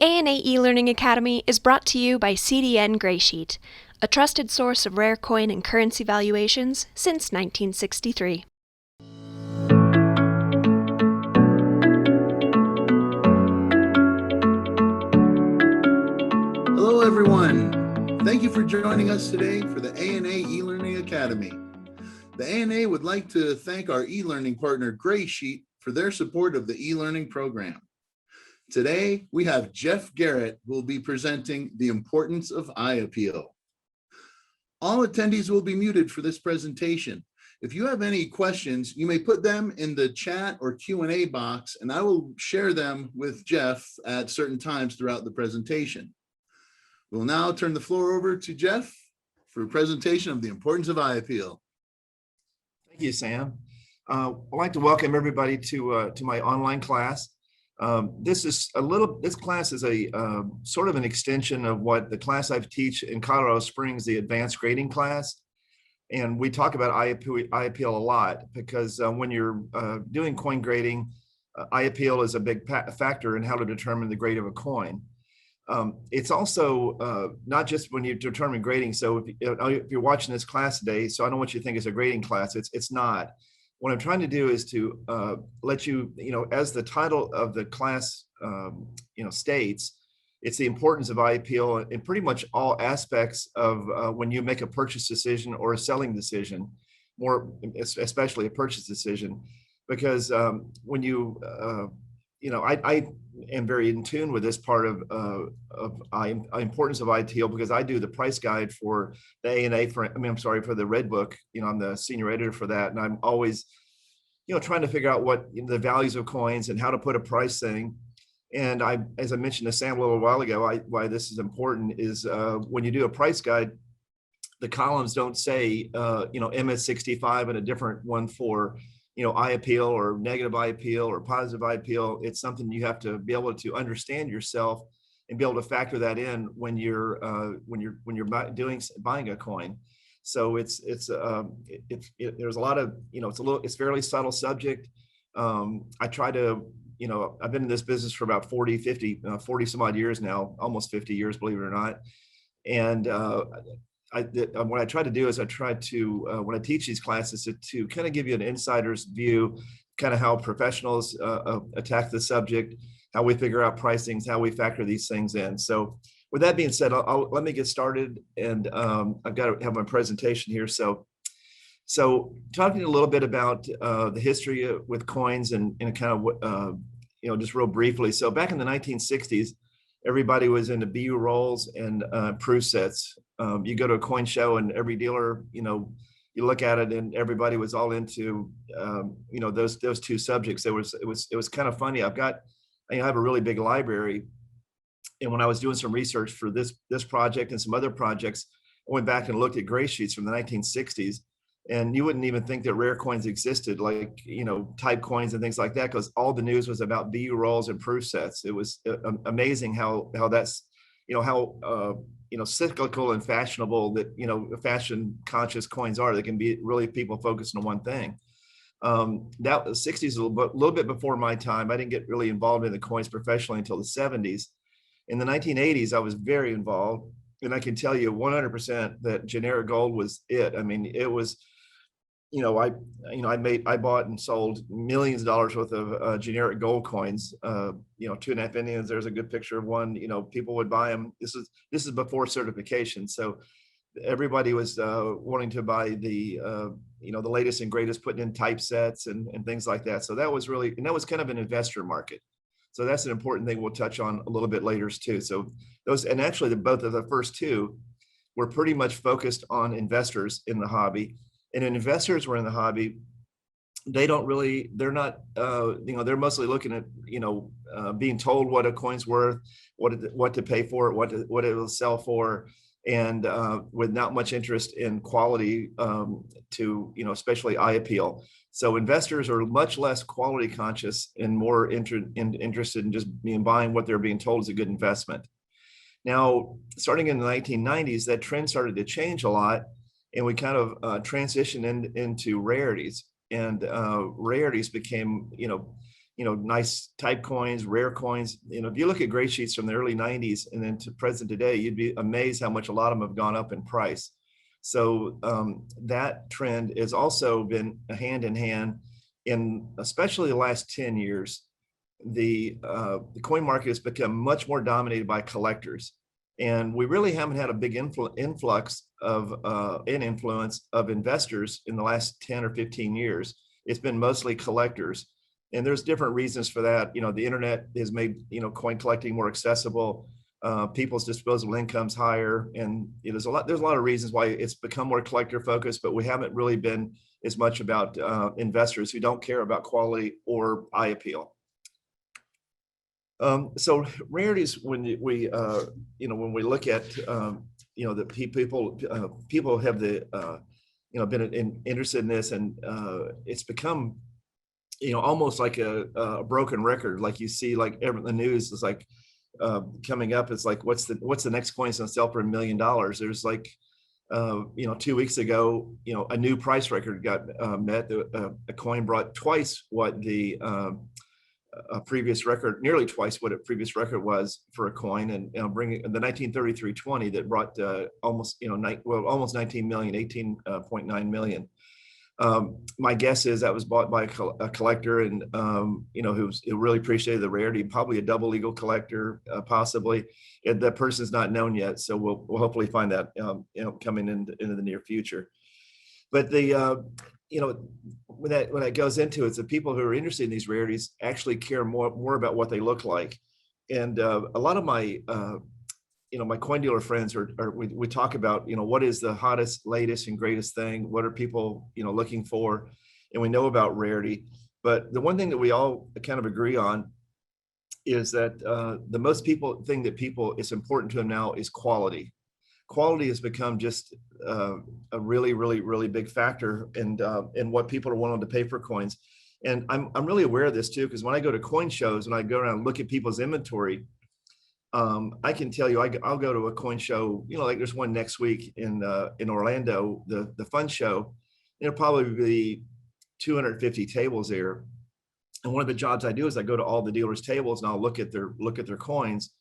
ANA eLearning Academy is brought to you by CDN Graysheet, a trusted source of rare coin and currency valuations since 1963. Hello, everyone. Thank you for joining us today for the ANA eLearning Academy. The ANA would like to thank our eLearning partner, Graysheet, for their support of the eLearning program. Today, we have Jeff Garrett, who will be presenting the importance of eye appeal. All attendees will be muted for this presentation. If you have any questions, you may put them in the chat or Q&A box, and I will share them with Jeff at certain times throughout the presentation. We'll now turn the floor over to Jeff for a presentation of the importance of eye appeal. Thank you, Sam. I'd like to welcome everybody to my online class. This class is a sort of an extension of what the class I teach in Colorado Springs, the advanced grading class. And we talk about eye appeal a lot because when you're doing coin grading, eye appeal is a big factor in how to determine the grade of a coin. It's also not just when you determine grading. So if you're watching this class today, so I don't want you to think it's a grading class. It's not. What I'm trying to do is to let you, as the title of the class, states, it's the importance of eye appeal in pretty much all aspects of when you make a purchase decision or a selling decision, more especially a purchase decision, because when you, I am very in tune with this part of importance of eye appeal because I do the price guide for the ANA for the Red Book. I'm the senior editor for that, and I'm always, trying to figure out what the values of coins and how to put a price thing. And as I mentioned to Sam a little while ago, why this is important is when you do a price guide, the columns don't say MS65 and a different one for eye appeal or negative eye appeal or positive eye appeal. It's something you have to be able to understand yourself and be able to factor that in when you're buying a coin. So there's a lot of, it's fairly subtle subject. I try to, I've been in this business for about 40 some odd years now, almost 50 years, believe it or not. And what I try to do is I try to, when I teach these classes, to kind of give you an insider's view, kind of how professionals attack the subject, how we figure out pricings, how we factor these things in. So with that being said, let me get started, and I've got to have my presentation here. So talking a little bit about the history with coins and kind of, just real briefly. So back in the 1960s, everybody was into BU rolls and proof sets. You go to a coin show and every dealer, you look at it and everybody was all into, those two subjects. It was kind of funny. I have a really big library. And when I was doing some research for this project and some other projects, I went back and looked at gray sheets from the 1960s. And you wouldn't even think that rare coins existed, like, type coins and things like that, because all the news was about BU rolls and proof sets. It was amazing how that's, cyclical and fashionable that, fashion conscious coins are. They can be really people focused on one thing. That the 60s is a little bit before my time. I didn't get really involved in the coins professionally until the 70s. In the 1980s, I was very involved. And I can tell you 100% that generic gold was it. I mean, it was, I bought and sold millions of dollars worth of generic gold coins, 2.5 Indians. There's a good picture of one, people would buy them. This is before certification. So everybody was wanting to buy the latest and greatest, putting in typesets and things like that. So that was kind of an investor market. So that's an important thing we'll touch on a little bit later too. So both of the first two were pretty much focused on investors in the hobby. And when investors were in the hobby, they're mostly looking at, being told what a coin's worth, what to pay for it, what it will sell for, and with not much interest in quality especially eye appeal. So investors are much less quality conscious and more interested in just buying what they're being told is a good investment. Now, starting in the 1990s, that trend started to change a lot, and we kind of transitioned into rarities. And rarities became, nice type coins, rare coins. If you look at gray sheets from the early 90s and then to present today, you'd be amazed how much a lot of them have gone up in price. So that trend has also been hand in hand in especially the last 10 years. The coin market has become much more dominated by collectors. And we really haven't had a big influx of influence of investors in the last 10 or 15 years. It's been mostly collectors. And there's different reasons for that. The internet has made, coin collecting more accessible. People's disposable income's higher. And there's a lot of reasons why it's become more collector focused, but we haven't really been as much about investors who don't care about quality or eye appeal. So rarities, when we look at the people have been interested in this, and it's become almost like a broken record. Like you see, like the news is like coming up. It's like what's the next coin that's gonna sell for $1 million? There's like 2 weeks ago, a new price record got met. A coin brought twice what the a previous record, nearly twice what a previous record was for a coin, and bringing the 1933-20 that brought almost 19 million, 18.9 million. My guess is that was bought by a collector, and who really appreciated the rarity, probably a double legal collector, possibly. And that person's not known yet, so we'll hopefully find that coming into the near future. But the when that goes into it, the people who are interested in these rarities actually care more about what they look like. And a lot of my my coin dealer friends we talk about what is the hottest, latest, and greatest thing, what are people looking for, and we know about rarity. But the one thing that we all kind of agree on is that the most thing that it's important to them now is quality. Quality has become just a really, really, really big factor in what people are willing to pay for coins. And I'm really aware of this too, because when I go to coin shows and I go around and look at people's inventory, I can tell you, I'll go to a coin show, like there's one next week in Orlando, the fun show. There'll probably be 250 tables there. And one of the jobs I do is I go to all the dealers' tables and I'll look at their coins.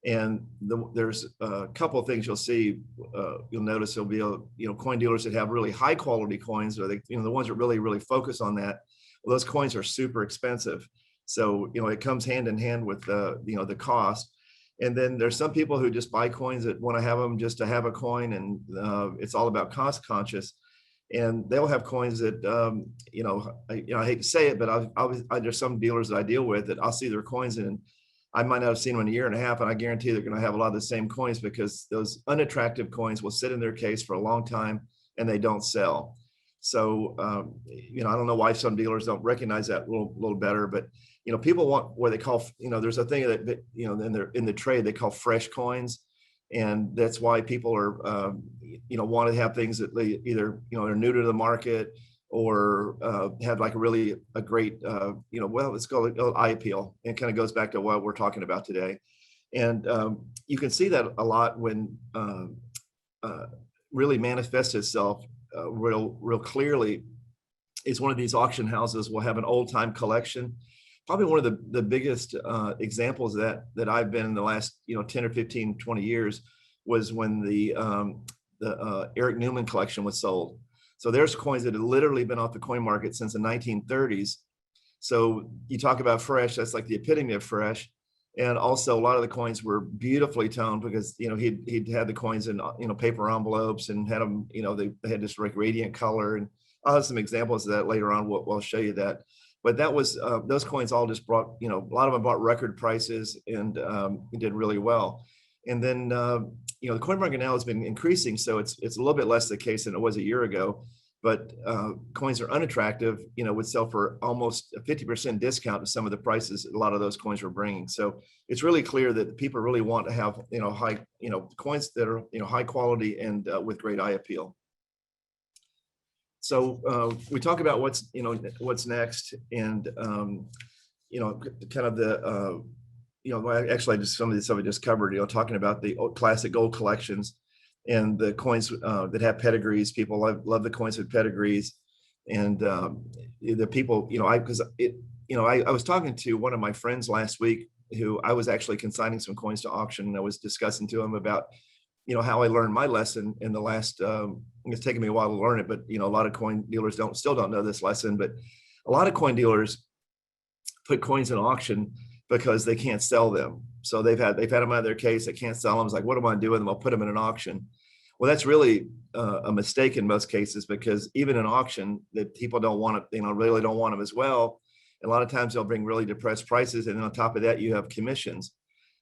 And there's a couple of things you'll see. You'll notice there'll be coin dealers that have really high quality coins, or the ones that really, really focus on that. Well, those coins are super expensive. So it comes hand in hand with the cost. And then there's some people who just buy coins that want to have them just to have a coin, and it's all about cost conscious. And they'll have coins that I hate to say it, but there's some dealers that I deal with that I'll see their coins and I might not have seen them in a year and a half, and I guarantee they're going to have a lot of the same coins, because those unattractive coins will sit in their case for a long time and they don't sell. So I don't know why some dealers don't recognize that a little better, but people want what they call, there's a thing that in the trade they call fresh coins, and that's why people are want to have things that they either are new to the market or have like a great it's called eye appeal, and kind of goes back to what we're talking about today. And you can see that a lot when really manifests itself real clearly is one of these auction houses will have an old time collection. Probably one of the biggest examples of that I've been in the last 10 or 15, 20 years was when the Eric Newman collection was sold. So there's coins that have literally been off the coin market since the 1930s. So you talk about fresh, that's like the epitome of fresh. And also a lot of the coins were beautifully toned, because he'd had the coins in paper envelopes and had them, they had this like radiant color. And I'll have some examples of that later on. We'll show you that. But that was those coins all just brought, a lot of them bought record prices and did really well. And then the coin market now has been increasing, so it's a little bit less the case than it was a year ago. But coins are unattractive, would sell for almost a 50% discount to some of the prices a lot of those coins were bringing. So it's really clear that people really want to have high coins that are high quality and with great eye appeal. So we talk about what's next, and kind of the actually just some of the stuff we just covered. Talking about the classic gold collections and the coins that have pedigrees. People love the coins with pedigrees, and the people because I was talking to one of my friends last week who I was actually consigning some coins to auction, and I was discussing to him about, how I learned my lesson in the last, it's taken me a while to learn it, but, a lot of coin dealers still don't know this lesson, but a lot of coin dealers put coins in auction because they can't sell them. So they've had them out of their case. They can't sell them. It's like, what am I doing with them? I'll put them in an auction. Well, that's really a mistake in most cases, because even in auction, that people don't want it, really don't want them as well. And a lot of times they'll bring really depressed prices. And then on top of that, you have commissions.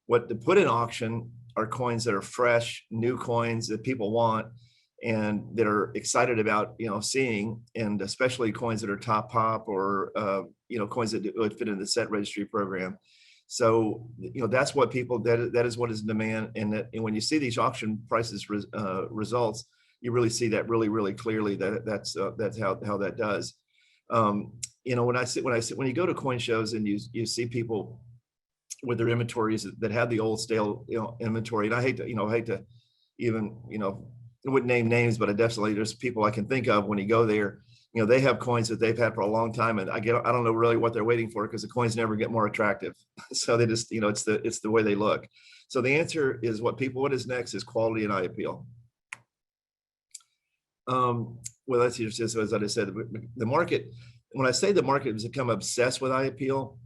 What to put in auction are coins that are fresh, new coins that people want and that are excited about, seeing, and especially coins that are top pop or, coins that would fit in the set registry program. So, that's what people, that is what is in demand. And when you see these auction prices results, you really see that really, really clearly that's how that does. When you go to coin shows and you see people with their inventories that have the old stale, inventory, and I hate to even, I wouldn't name names, but there's people I can think of when you go there, they have coins that they've had for a long time, and I don't know really what they're waiting for, because the coins never get more attractive. So they just, it's the way they look. So the answer is what is next is quality and eye appeal. Well, that's just as I said, the market, when I say the market has become obsessed with eye appeal,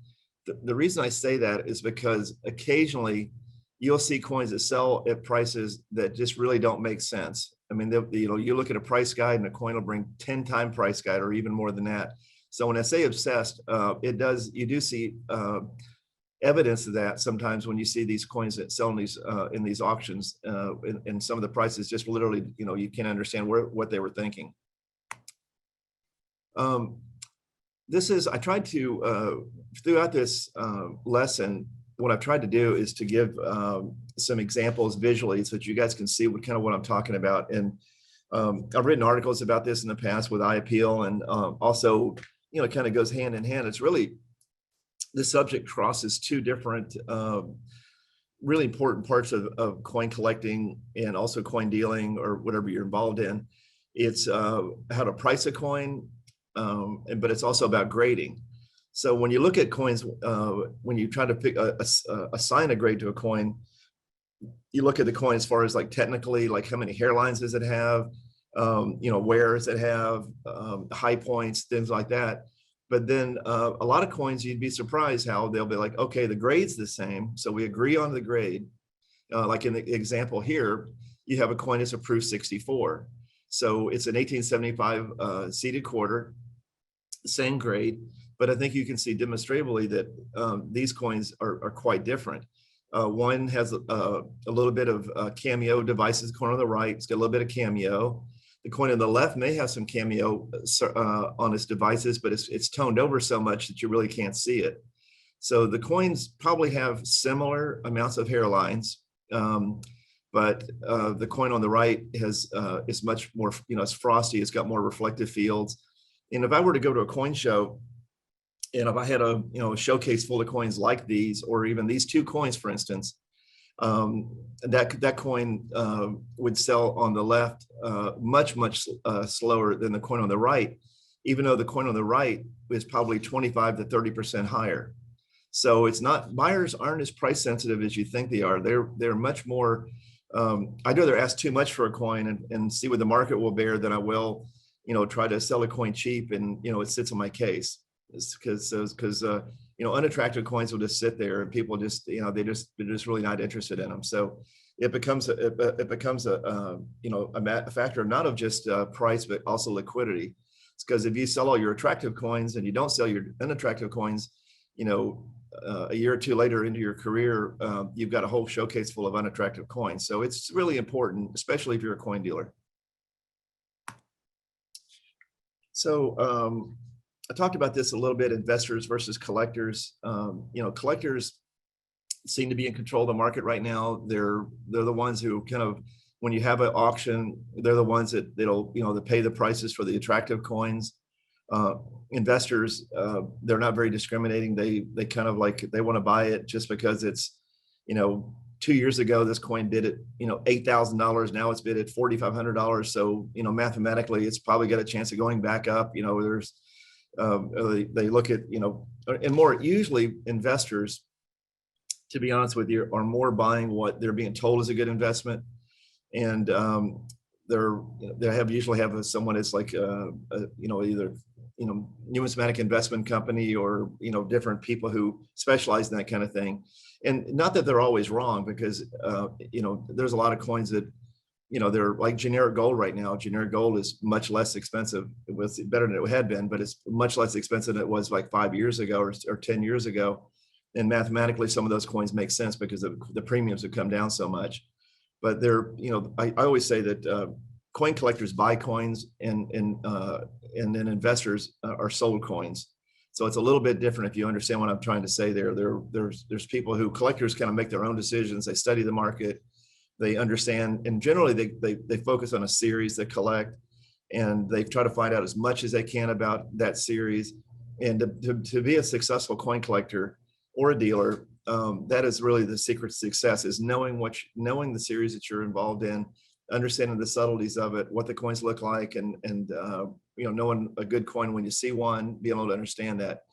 the reason I say that is because occasionally you'll see coins that sell at prices that just really don't make sense. I mean, you look at a price guide and a coin will bring 10-time price guide or even more than that. So when I say obsessed, you do see evidence of that sometimes when you see these coins that sell in these auctions, and some of the prices just literally, you can't understand what they were thinking. I tried to, throughout this lesson, what I've tried to do is to give some examples visually so that you guys can see what I'm talking about. And I've written articles about this in the past with eye appeal, and also, it kind of goes hand in hand. It's really, the subject crosses two different, really important parts of coin collecting and also coin dealing or whatever you're involved in. It's how to price a coin, but it's also about grading. So when you look at coins, when you try to assign a grade to a coin, you look at the coin as far as like technically, like how many hairlines does it have, where does it have, high points, things like that. But then a lot of coins, you'd be surprised how they'll be like, okay, the grade's the same, so we agree on the grade. Like in the example here, you have a coin that's a proof 64. So it's an 1875 seated quarter, same grade. But I think you can see demonstrably that these coins are quite different. One has a little bit of cameo devices. The coin on the right, it's got a little bit of cameo. The coin on the left may have some cameo on its devices, but it's toned over so much that you really can't see it. So the coins probably have similar amounts of hairlines, but the coin on the right is much more, it's frosty. It's got more reflective fields. And if I were to go to a coin show, and if I had a showcase full of coins like these, or even these two coins, for instance, that coin would sell on the left much slower than the coin on the right, even though the coin on the right is probably 25 to 30% higher. So it's not, buyers aren't as price sensitive as you think they are. They're much more. I'd rather ask too much for a coin and see what the market will bear than I will, try to sell a coin cheap and it sits on my case. It's because unattractive coins will just sit there and people just they're just really not interested in them. So it becomes a factor not of just price but also liquidity. It's because if you sell all your attractive coins and you don't sell your unattractive coins, a year or two later into your career, you've got a whole showcase full of unattractive coins. So it's really important, especially if you're a coin dealer. So I talked about this a little bit, investors versus collectors. Collectors seem to be in control of the market right now. They're the ones who kind of, when you have an auction, they're the ones that they pay the prices for the attractive coins. Investors, they're not very discriminating. They kind of like, they want to buy it just because it's, 2 years ago, this coin bid at, $8,000. Now it's bid at $4,500. So, mathematically, it's probably got a chance of going back up. There's They look at, and more usually investors, to be honest with you, are more buying what they're being told is a good investment. And usually have someone that's like, either, numismatic investment company or, different people who specialize in that kind of thing. And not that they're always wrong, because, there's a lot of coins that, they're like generic gold right now. Generic gold is much less expensive. It was better than it had been, but it's much less expensive than it was like 5 years ago or 10 years ago. And mathematically, some of those coins make sense because the premiums have come down so much. But I always say that coin collectors buy coins and then investors are sold coins. So it's a little bit different if you understand what I'm trying to say there. There's people who, collectors kind of make their own decisions. They study the market, they understand, and generally they focus on a series they collect, and they try to find out as much as they can about that series. And to be a successful coin collector or a dealer, that is really the secret to success, is knowing the series that you're involved in, understanding the subtleties of it, what the coins look like, and knowing a good coin when you see one, being able to understand that.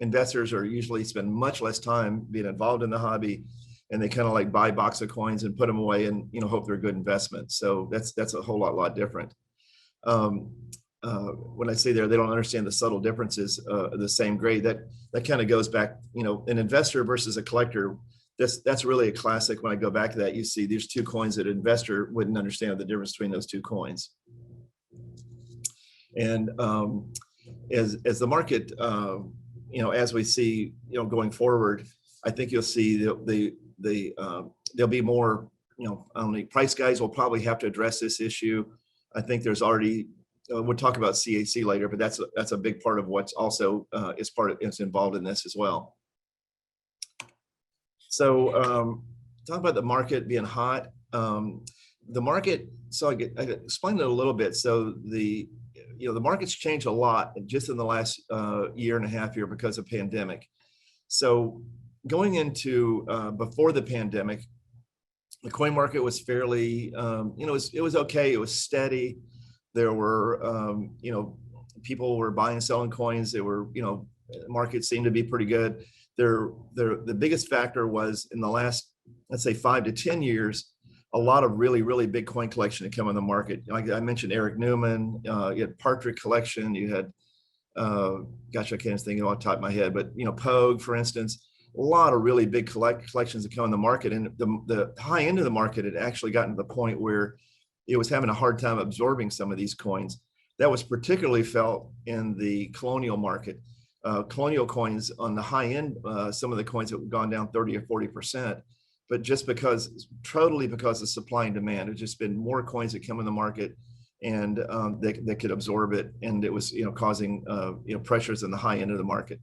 Investors are usually spend much less time being involved in the hobby, and they kind of like buy a box of coins and put them away and hope they're a good investment. So that's a whole lot different. When I say they don't understand the subtle differences of the same grade, that kind of goes back, an investor versus a collector. That's really a classic. When I go back to that, you see there's two coins that an investor wouldn't understand the difference between those two coins. And as the market, as we see, going forward, I think you'll see there'll be more, price guys will probably have to address this issue. I think there's already, we'll talk about CAC later, but that's a big part of what's also is involved in this as well. So talk about the market being hot. The market, so I explained it a little bit. So the market's changed a lot just in the last year and a half here because of pandemic. So going into before the pandemic, the coin market was fairly, it was okay. It was steady. There were, people were buying and selling coins. They were, market seemed to be pretty good. The biggest factor was in the last, let's say 5 to 10 years, a lot of really, really big coin collection had come on the market. Like I mentioned, Eric Newman, you had Partridge collection, you had, gosh, I can't think off the top of my head, but Pogue, for instance, a lot of really big collections that come on the market. And the high end of the market had actually gotten to the point where it was having a hard time absorbing some of these coins. That was particularly felt in the colonial market. Colonial coins on the high end, some of the coins have gone down 30 or 40%, but totally because of supply and demand. There's just been more coins that come in the market, and they could absorb it, and it was causing pressures in the high end of the market.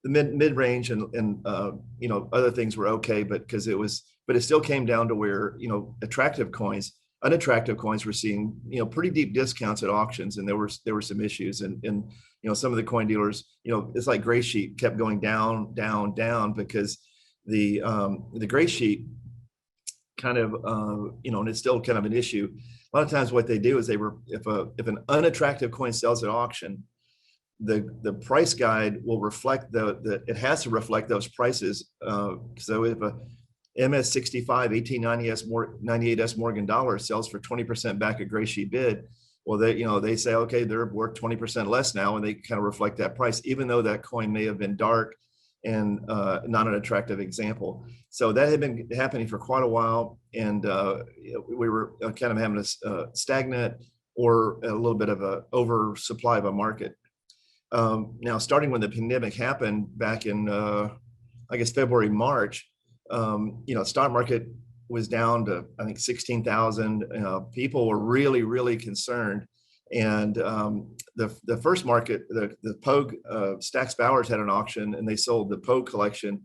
The mid range and other things were okay, but it still came down to where unattractive coins were seeing pretty deep discounts at auctions, and there were some issues, and some of the coin dealers, it's like gray sheet kept going down because the gray sheet kind of and it's still kind of an issue. A lot of times what they do is if an unattractive coin sells at auction, the price guide will reflect it has to reflect those prices. So if a MS65 1898S Morgan dollar sells for 20% back at gray sheet bid, well, they say, okay, they're worth 20% less now, and they kind of reflect that price, even though that coin may have been dark and not an attractive example. So that had been happening for quite a while, and we were kind of having a stagnant or a little bit of a oversupply of a market. Now, starting when the pandemic happened back in, I guess, February, March, stock market was down to, I think, 16,000. People were really, really concerned. And the first market, the Pogue, Stax Bowers had an auction, and they sold the Pogue collection.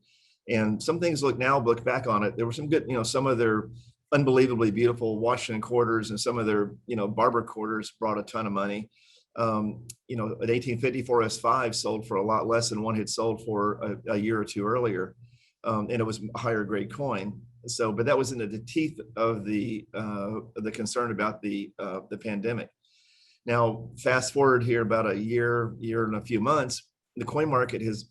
And some things look back on it, there were some good, some of their unbelievably beautiful Washington quarters and some of their, Barber quarters brought a ton of money. An 1854 S5 sold for a lot less than one had sold for a year or two earlier. And it was a higher grade coin. So, but that was in the teeth of the concern about the pandemic. Now, fast forward here about a year and a few months, the coin market has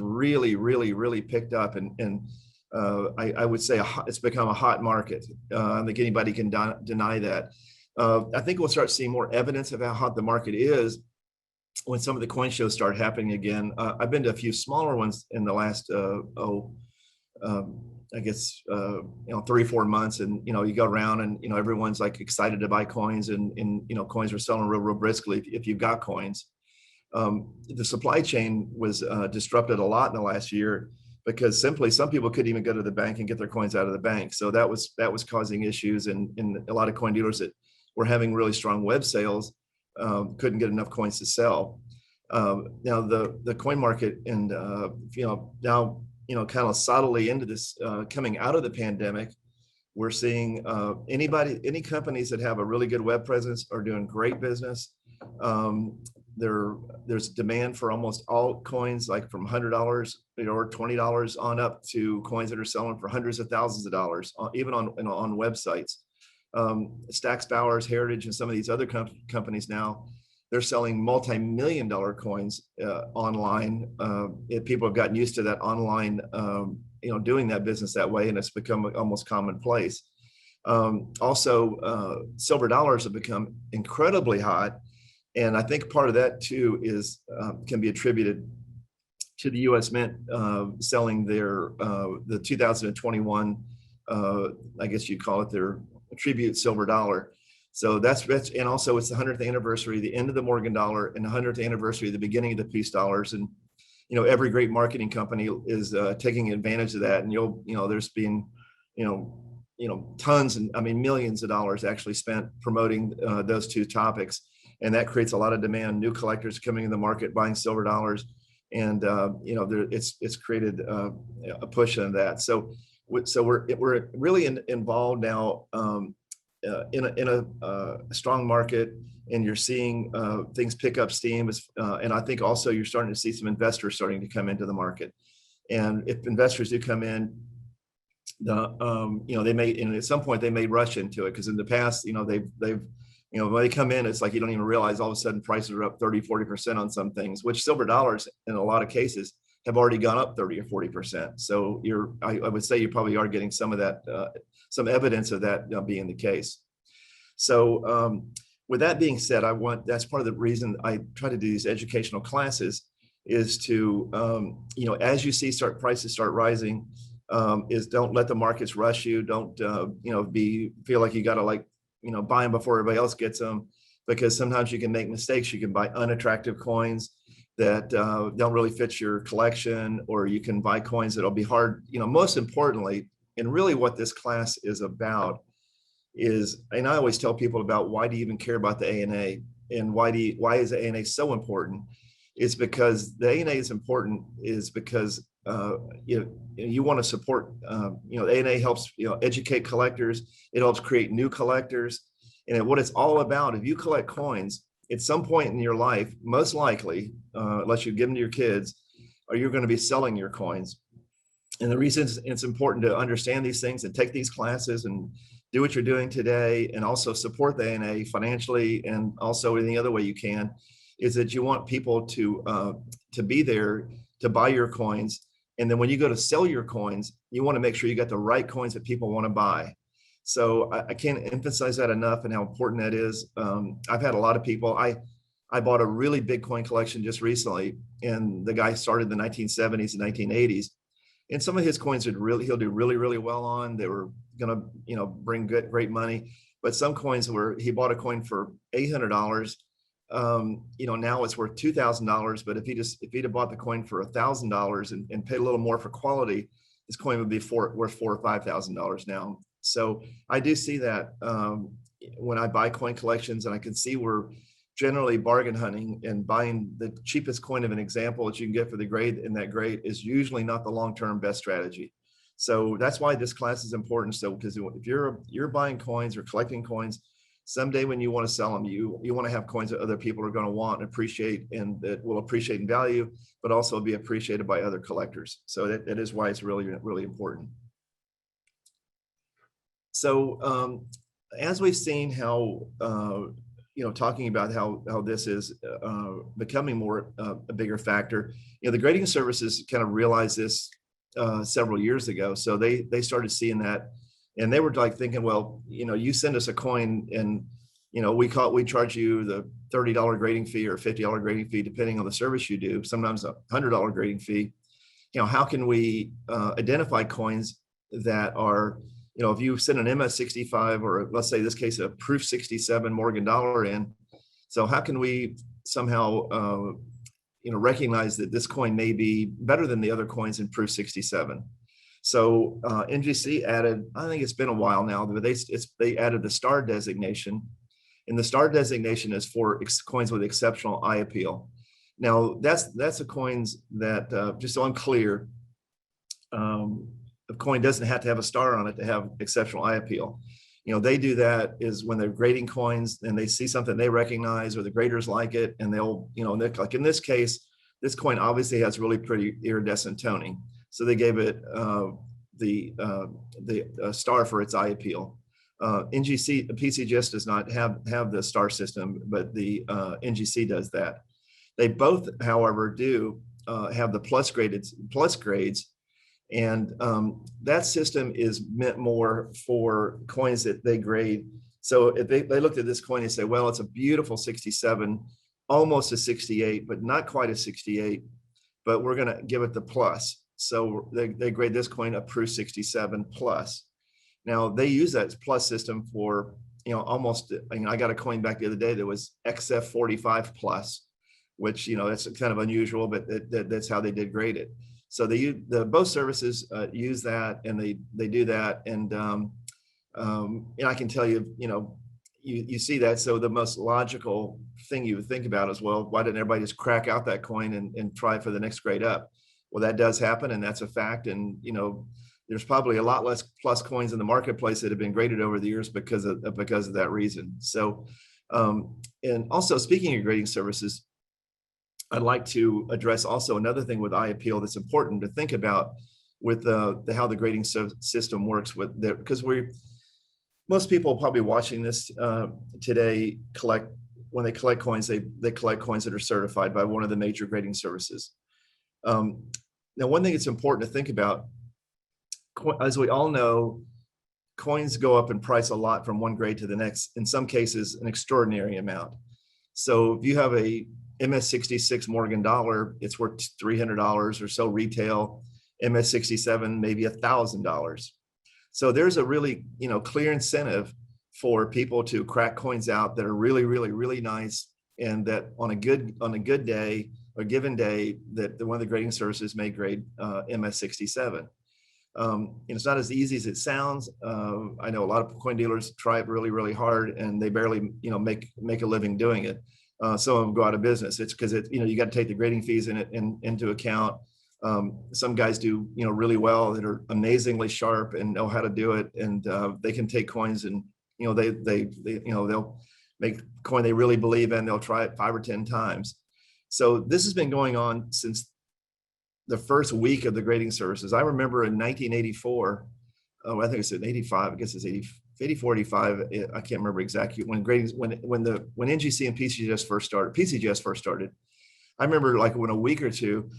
really picked up, and I would say it's become a hot market. I don't think anybody can deny that. I think we'll start seeing more evidence of how hot the market is when some of the coin shows start happening again. I've been to a few smaller ones in the last, I guess, 3-4 months, and you go around and everyone's like excited to buy coins, and coins are selling real briskly if you've got coins. The supply chain was disrupted a lot in the last year, because simply some people couldn't even go to the bank and get their coins out of the bank. So that was causing issues, and a lot of coin dealers that were having really strong web sales couldn't get enough coins to sell. Now the coin market, and now kind of subtly into this, coming out of the pandemic, we're seeing any companies that have a really good web presence are doing great business. There's demand for almost all coins, like from $100 or $20 on up to coins that are selling for hundreds of thousands of dollars, even on websites. Stax Bowers, Heritage, and some of these other companies now, they're selling multi-million-dollar coins online. People have gotten used to that online, doing that business that way, and it's become almost commonplace. Also, silver dollars have become incredibly hot, and I think part of that too is can be attributed to the U.S. Mint selling their the 2021, I guess you'd call it their tribute silver dollar. So that's, and also it's the 100th anniversary, the end of the Morgan dollar, and the 100th anniversary, the beginning of the peace dollars. And every great marketing company is taking advantage of that. And there's been tons, and I mean millions of dollars actually spent promoting those two topics, and that creates a lot of demand. New collectors coming in the market buying silver dollars, and it's created a push on that. So we're really involved now in a strong market, and you're seeing things pick up steam. And I think also you're starting to see some investors starting to come into the market. And if investors do come in, they may, and at some point they may rush into it, because in the past, they've when they come in, it's like you don't even realize all of a sudden prices are up 30-40% on some things, which silver dollars in a lot of cases have already gone up 30 or 40%. So I would say you probably are getting some of that, some evidence of that being the case. So with that being said, that's part of the reason I try to do these educational classes, is to, as you see prices start rising, is don't let the markets rush you. Don't, feel like you got to buy them before everybody else gets them, because sometimes you can make mistakes. You can buy unattractive coins that don't really fit your collection, or you can buy coins that'll be hard. Most importantly, and really what this class is about is, and I always tell people about, why do you even care about the ANA, and why is the ANA so important? It's because the ANA is important is because you want to support, the ANA helps educate collectors. It helps create new collectors. And what it's all about, if you collect coins, at some point in your life, most likely, unless you give them to your kids, or you're going to be selling your coins. And the reason it's important to understand these things and take these classes and do what you're doing today, and also support the ANA financially, and also any other way you can, is that you want people to be there to buy your coins. And then when you go to sell your coins, you want to make sure you got the right coins that people want to buy. So I can't emphasize that enough, and how important that is. I've had a lot of people. I bought a really big coin collection just recently, and the guy started in the 1970s and 1980s. And some of his coins he'll do really well on. They were gonna, bring great money. But some coins he bought a coin for $800. Now it's worth $2,000. But if he'd have bought the coin for $1,000 and paid a little more for quality, this coin would be worth $4,000 or $5,000 now. So I do see that when I buy coin collections, and I can see we're generally bargain hunting, and buying the cheapest coin of an example that you can get for the grade in that grade is usually not the long-term best strategy. So that's why this class is important. So because if you're buying coins or collecting coins, someday when you want to sell them, you want to have coins that other people are going to want and appreciate, and that will appreciate in value, but also be appreciated by other collectors. So that is why it's really important. So as we've seen how talking about how this is becoming more a bigger factor. The grading services kind of realized this several years ago. So they started seeing that, and they were like thinking, well, you send us a coin, and we charge you the $30 grading fee or $50 grading fee, depending on the service you do, sometimes a $100 grading fee. How can we identify coins that are, if you send an MS65, or let's say this case, a proof 67 Morgan dollar in, so how can we somehow, recognize that this coin may be better than the other coins in proof 67? So NGC added, I think it's been a while now, but they added the star designation, and the star designation is for coins with exceptional eye appeal. Now that's the coins that, just so I'm clear, a coin doesn't have to have a star on it to have exceptional eye appeal. They do that is when they're grading coins and they see something they recognize, or the graders like it, and they'll, like in this case, this coin obviously has really pretty iridescent toning, so they gave it the star for its eye appeal. NGC, PCGS does not have the star system, but the NGC does that. They both, however, do have the plus grades. And that system is meant more for coins that they grade. So if they looked at this coin and say, well, it's a beautiful 67, almost a 68, but not quite a 68, but we're going to give it the plus. So they grade this coin a proof 67 plus. Now they use that plus system for, almost, I got a coin back the other day that was XF 45 plus, which, that's kind of unusual, but that's how they did grade it. So both services use that, and they do that, and I can tell you, you see that. So the most logical thing you would think about is, well, why didn't everybody just crack out that coin and try for the next grade up? Well, that does happen, and that's a fact. And there's probably a lot less plus coins in the marketplace that have been graded over the years because of that reason. So, and also speaking of grading services, I'd like to address also another thing with eye appeal that's important to think about with how the grading system works with there, because most people probably watching this today when they collect coins, they collect coins that are certified by one of the major grading services. Now, one thing that's important to think about, as we all know, coins go up in price a lot from one grade to the next, in some cases an extraordinary amount. So if you have a MS66 Morgan dollar, it's worth $300 or so retail. MS67 maybe $1,000. So there's a really clear incentive for people to crack coins out that are really, really, really nice, and that on a good day or given day, that one of the grading services may grade MS67. It's not as easy as it sounds. I know a lot of coin dealers try it really, really hard, and they barely make a living doing it. Some of them go out of business. It's because you got to take the grading fees into account. Some guys do really well, that are amazingly sharp and know how to do it, and they can take coins and they'll make coin they really believe in. They'll try it 5 or 10 times. So this has been going on since the first week of the grading services. I remember in 1984, I think it's in 85. I guess it's 84, 85. I can't remember exactly when NGC and PCGS first started. I remember like when a week or two,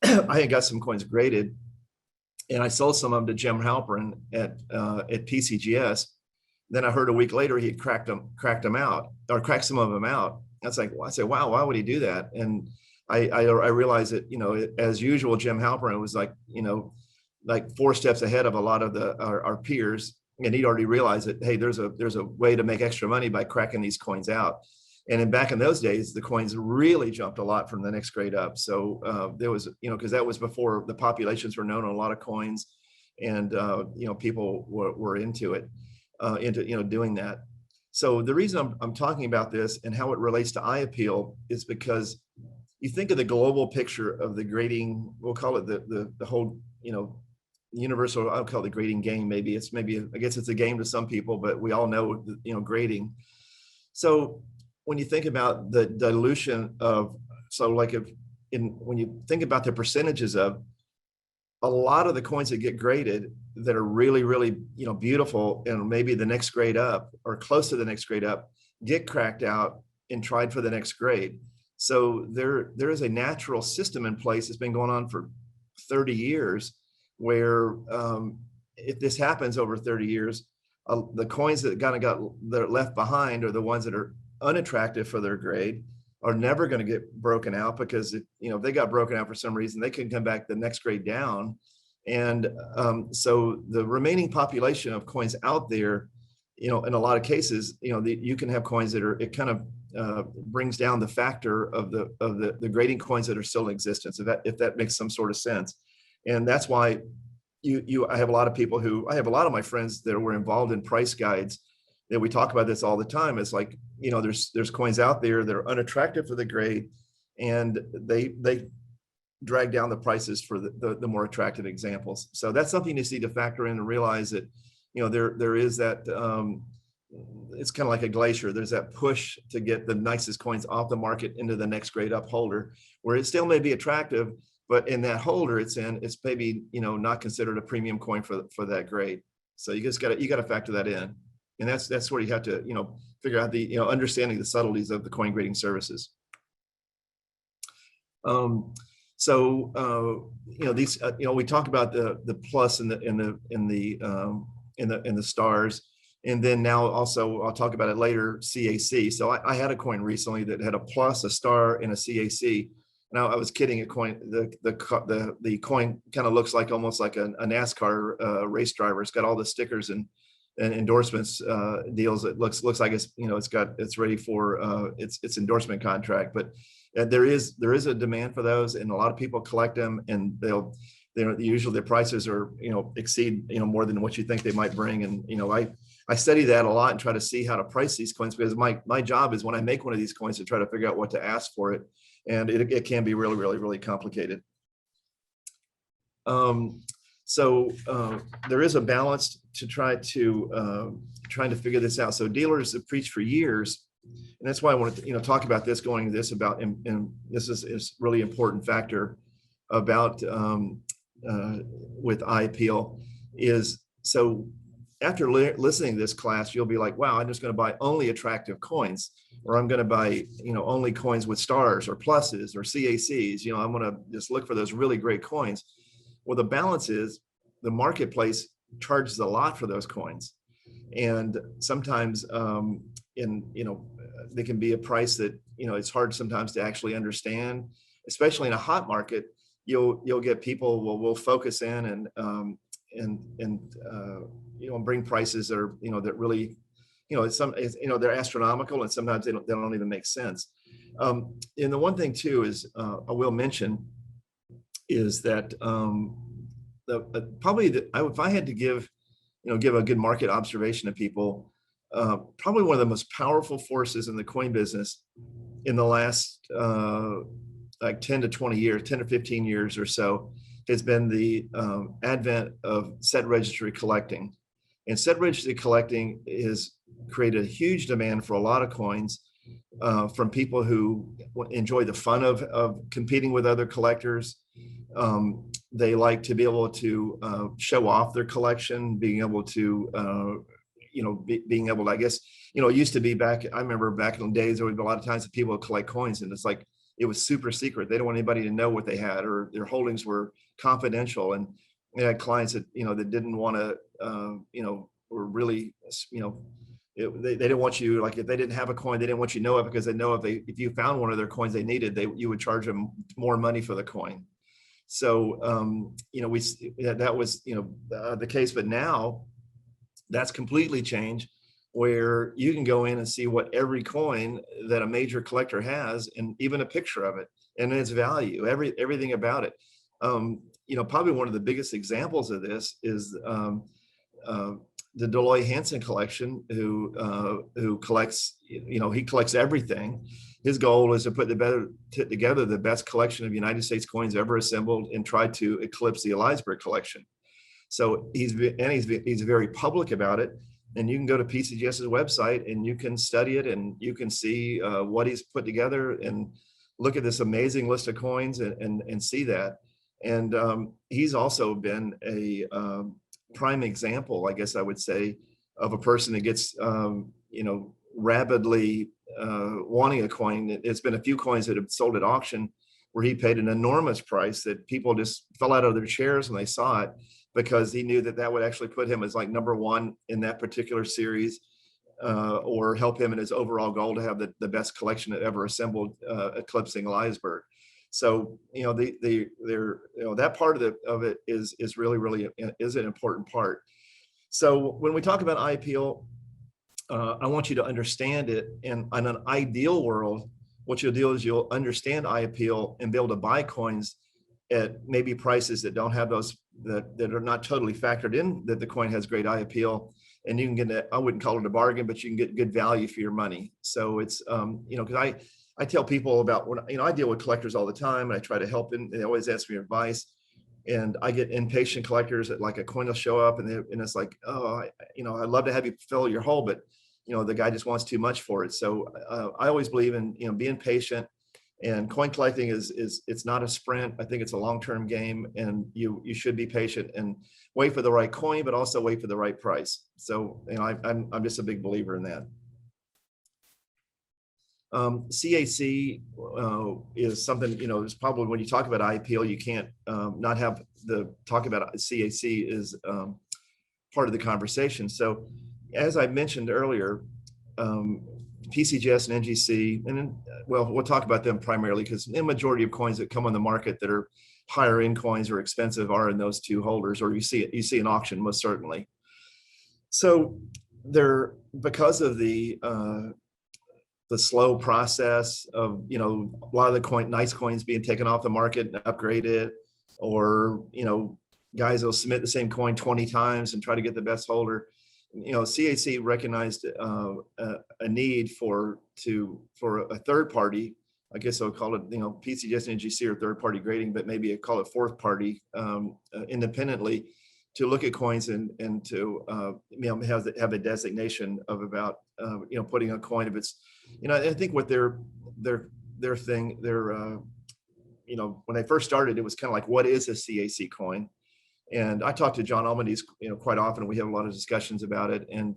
I had got some coins graded, and I sold some of them to Jim Halperin at PCGS. Then I heard a week later he had cracked some of them out. I said, wow, why would he do that? And I realized that, as usual, Jim Halperin was like 4 steps ahead of a lot of our peers. And he'd already realized that, hey, there's a way to make extra money by cracking these coins out. And back in those days, the coins really jumped a lot from the next grade up. So there was, because that was before the populations were known on a lot of coins, and people were into it, doing that. So the reason I'm talking about this and how it relates to eye appeal is because you think of the global picture of the grading. We'll call it the whole universal. I'll call it the grading game. I guess it's a game to some people, but we all know grading. So when you think about the dilution of, when you think about the percentages of a lot of the coins that get graded that are really, really, beautiful, and maybe the next grade up or close to the next grade up, get cracked out and tried for the next grade. So there is a natural system in place that's been going on for 30 years where if this happens over 30 years, the coins that that are left behind are the ones that are unattractive for their grade, are never going to get broken out, because if they got broken out for some reason, they can come back the next grade down. And so the remaining population of coins out there, in a lot of cases, you can have coins that it kind of brings down the factor of the grading coins that are still in existence, if that makes some sort of sense. And that's why I have a lot of my friends that were involved in price guides, that we talk about this all the time. It's like, there's coins out there that are unattractive for the grade, and they drag down the prices for the more attractive examples. So that's something you need to factor in and realize that, there is that, it's kind of like a glacier. There's that push to get the nicest coins off the market into the next grade up holder, where it still may be attractive, but in that holder it's maybe, not considered a premium coin for that grade. So you got to factor that in. And that's where you have to, figure out the, understanding the subtleties of the coin grading services. These, we talk about the plus and the stars. And then now also, I'll talk about it later, CAC. So I had a coin recently that had a plus, a star, and a CAC. Now, I was kidding. A coin, the coin kind of looks like almost like a NASCAR race driver. It's got all the stickers and endorsements deals. It looks like it's ready for its endorsement contract. But there is a demand for those, and a lot of people collect them, and usually their prices are exceed more than what you think they might bring. And I study that a lot and try to see how to price these coins, because my job is, when I make one of these coins, to try to figure out what to ask for it. And it can be really, really, really complicated. So there is a balance to trying to figure this out. So dealers have preached for years, and that's why I wanted to talk about this, and this is really important factor about with IPL is, so after listening to this class, you'll be like, wow, I'm just going to buy only attractive coins, or I'm going to buy, only coins with stars or pluses or CACs. I'm going to just look for those really great coins. Well, the balance is the marketplace charges a lot for those coins. And sometimes, they can be a price that, it's hard sometimes to actually understand, especially in a hot market. You'll get people will focus in and bring prices that are, that really, they're astronomical, and sometimes they don't even make sense. And the one thing too is, I will mention, is that if I had to give a good market observation to people, probably one of the most powerful forces in the coin business in the last like 10 to 20 years, 10 to 15 years or so, has been the advent of set registry collecting. And set registry collecting has created a huge demand for a lot of coins from people who enjoy the fun of competing with other collectors. They like to be able to show off their collection, being able to, being able to, I guess, it used to be I remember back in the days, there would be a lot of times that people would collect coins, and it's like, it was super secret. They don't want anybody to know what they had, or their holdings were confidential. And they had clients that, that didn't want to, were really, they didn't want you, like, if they didn't have a coin, they didn't want you to know it, because they know if you found one of their coins they needed, you would charge them more money for the coin. So, that was, the case. But now that's completely changed, where you can go in and see what every coin that a major collector has, and even a picture of it and its value, everything about it. Probably one of the biggest examples of this is the Deloy Hansen collection, who collects, he collects everything. His goal is to put together the best collection of United States coins ever assembled, and try to eclipse the Elisberg collection. So he's very public about it. And you can go to PCGS's website and you can study it, and you can see what he's put together, and look at this amazing list of coins and see that. And he's also been a prime example, I guess I would say, of a person that gets, rabidly wanting a coin. It's been a few coins that have sold at auction where he paid an enormous price that people just fell out of their chairs when they saw it, because he knew that that would actually put him as like number one in that particular series, or help him in his overall goal to have the best collection that ever assembled, eclipsing Leisberg. So, that part of it is really is an important part. So when we talk about eye appeal, I want you to understand it. And in an ideal world, what you'll do is you'll understand eye appeal and be able to buy coins at maybe prices that don't have those, that are not totally factored in, that the coin has great eye appeal. And you can get, I wouldn't call it a bargain, but you can get good value for your money. So it's, because I tell people about when, I deal with collectors all the time, and I try to help them. They always ask me advice. And I get impatient collectors that like a coin will show up and it's like, oh, I'd love to have you fill your hole, but the guy just wants too much for it. So I always believe in, being patient, and coin collecting it's not a sprint. I think it's a long-term game, and you should be patient and wait for the right coin, but also wait for the right price. So, I'm just a big believer in that. CAC is something, is probably, when you talk about eye appeal, you can't not have talk about CAC is part of the conversation. So as I mentioned earlier, PCGS and NGC, and then, well, we'll talk about them primarily because the majority of coins that come on the market that are higher end coins or expensive are in those two holders, or you see an auction most certainly. So they're, because of the slow process of, a lot of the nice coins being taken off the market and upgraded, or, guys will submit the same coin 20 times and try to get the best holder. CAC recognized a need for a third party. I guess I'll call it, PCGS and NGC are third party grading, but maybe I call it fourth party independently, to look at coins and to have a designation of about putting a coin if it's, I think what their thing, when they first started, it was kind of like, what is a CAC coin? And I talk to John Almany's quite often. We have a lot of discussions about it, and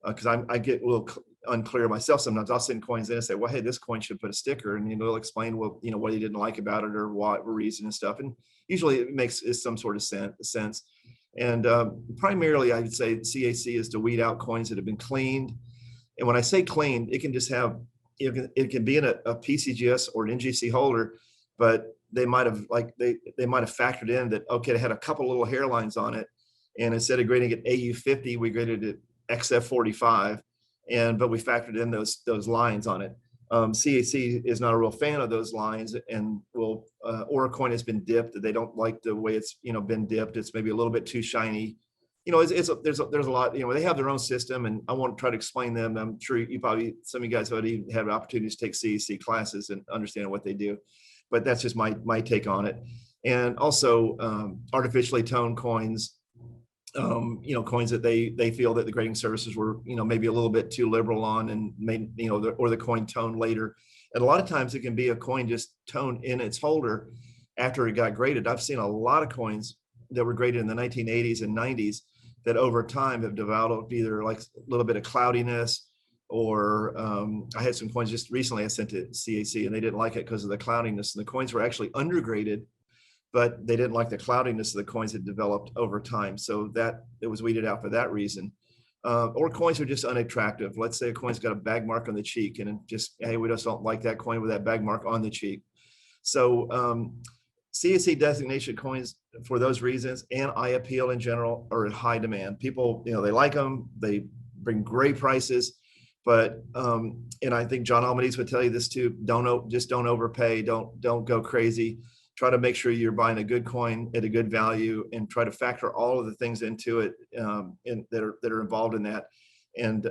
because I get a little unclear myself sometimes. I'll send coins in and say, well, hey, this coin should put a sticker, and he'll explain what he didn't like about it, or what reason and stuff. And usually it makes some sort of sense. And primarily, I would say CAC is to weed out coins that have been cleaned. And when I say cleaned, it can just have, it can be in a PCGS or an NGC holder, but they might have factored in that, okay, it had a couple little hairlines on it, and instead of grading it AU50, we graded it XF45, but we factored in those lines on it. CAC is not a real fan of those lines, and or a coin has been dipped. They don't like the way it's been dipped. It's maybe a little bit too shiny. There's a lot. They have their own system, and I won't try to explain them. I'm sure some of you guys already had opportunities to take CAC classes and understand what they do, but that's just my take on it. And also artificially toned coins. Coins that they feel that the grading services were, maybe a little bit too liberal on, and made, or the coin toned later. And a lot of times it can be a coin just toned in its holder after it got graded. I've seen a lot of coins that were graded in the 1980s and 90s that over time have developed either like a little bit of cloudiness, or I had some coins just recently I sent to CAC, and they didn't like it because of the cloudiness, and the coins were actually undergraded, but they didn't like the cloudiness of the coins that developed over time. So that it was weeded out for that reason. Or coins are just unattractive. Let's say a coin's got a bag mark on the cheek, and hey, we just don't like that coin with that bag mark on the cheek. So CAC designation coins for those reasons, and eye appeal in general, are in high demand. People, they like them. They bring great prices. But and I think John Almany's would tell you this too. Don't overpay. Don't go crazy. Try to make sure you're buying a good coin at a good value, and try to factor all of the things into it that are involved in that. And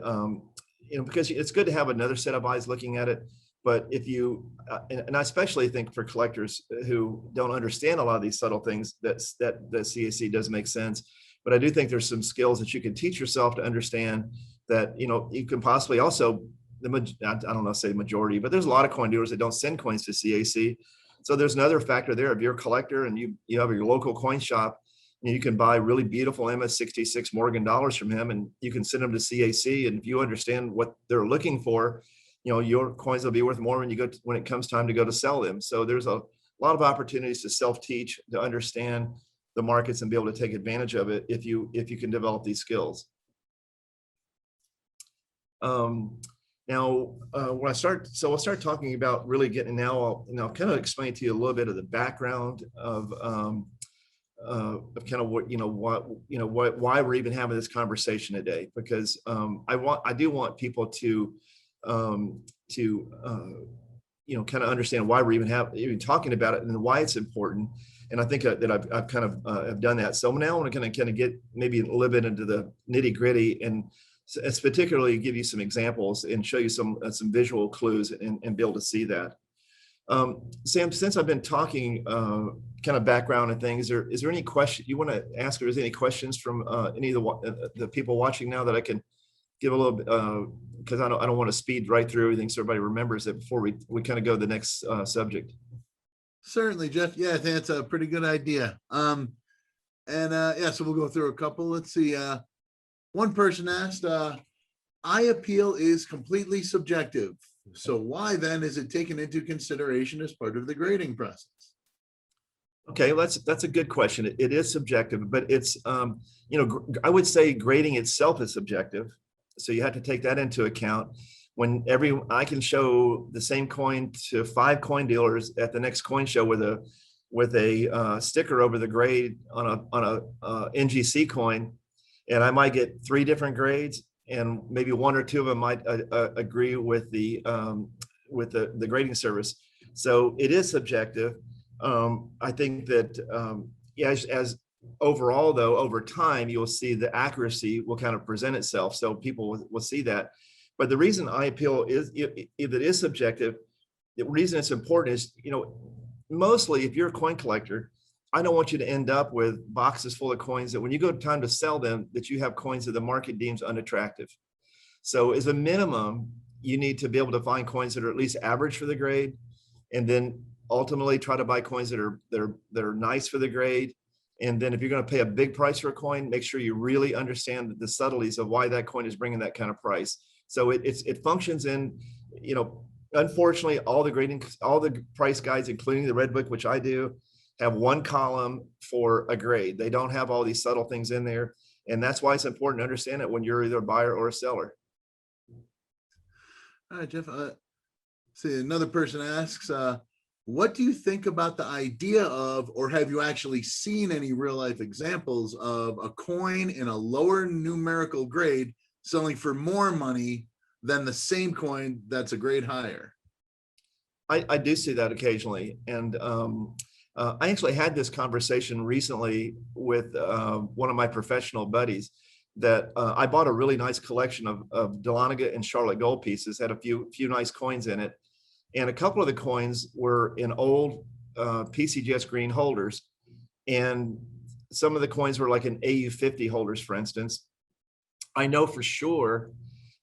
because it's good to have another set of eyes looking at it. But if you, and I especially think for collectors who don't understand a lot of these subtle things, that CAC does make sense. But I do think there's some skills that you can teach yourself to understand that, you can possibly also, I don't know, say majority, but there's a lot of coin dealers that don't send coins to CAC. So there's another factor there. If you're a collector and you have your local coin shop, You can buy really beautiful MS-66 Morgan dollars from him, and you can send them to CAC. And if you understand what they're looking for, your coins will be worth more when it comes time to go to sell them. So there's a lot of opportunities to self-teach, to understand the markets and be able to take advantage of it if you can develop these skills. Now, when I'll start talking about really getting now. I'll kind of explain to you a little bit of the background of kind of why we're even having this conversation today, because I do want people to kind of understand why we're even talking about it and why it's important. And I think that I've kind of have done that. So now I want to kind of get maybe a little bit into the nitty gritty, and it's particularly give you some examples and show you some visual clues and be able to see that. Sam, since I've been talking kind of background and things, is there any question you want to ask, or is there any questions from any of the people watching now that I can give a little bit, because I don't want to speed right through everything so everybody remembers it before we kind of go to the next subject. Certainly, Jeff. Yeah, I think that's a pretty good idea. So we'll go through a couple. Let's see. One person asked, eye appeal is completely subjective. So why then is it taken into consideration as part of the grading process? Okay, that's a good question. It is subjective, but it's I would say grading itself is subjective. So you have to take that into account. I can show the same coin to 5 coin dealers at the next coin show with a sticker over the grade on a NGC coin, and I might get 3 different grades, and maybe 1 or 2 of them might agree with the grading service. So it is subjective. I think that as overall, though, over time, you'll see the accuracy will kind of present itself. So people will see that. But the reason eye appeal is, if it is subjective, the reason it's important is, mostly if you're a coin collector, I don't want you to end up with boxes full of coins that when you go time to sell them, that you have coins that the market deems unattractive. So as a minimum, you need to be able to find coins that are at least average for the grade, and then ultimately try to buy coins that are nice for the grade. And then if you're going to pay a big price for a coin, make sure you really understand the subtleties of why that coin is bringing that kind of price. So it functions in, unfortunately, all the price guides, including the Red Book, which I do, have 1 column for a grade. They don't have all these subtle things in there. And that's why it's important to understand it when you're either a buyer or a seller. All right, Jeff. See, another person asks, what do you think about the idea of, or have you actually seen any real life examples of a coin in a lower numerical grade selling for more money than the same coin that's a grade higher? I do see that occasionally. And I actually had this conversation recently with one of my professional buddies, that I bought a really nice collection of Dahlonega and Charlotte gold pieces, had a few nice coins in it. And a couple of the coins were in old PCGS green holders. And some of the coins were like an AU50 holders, for instance. I know for sure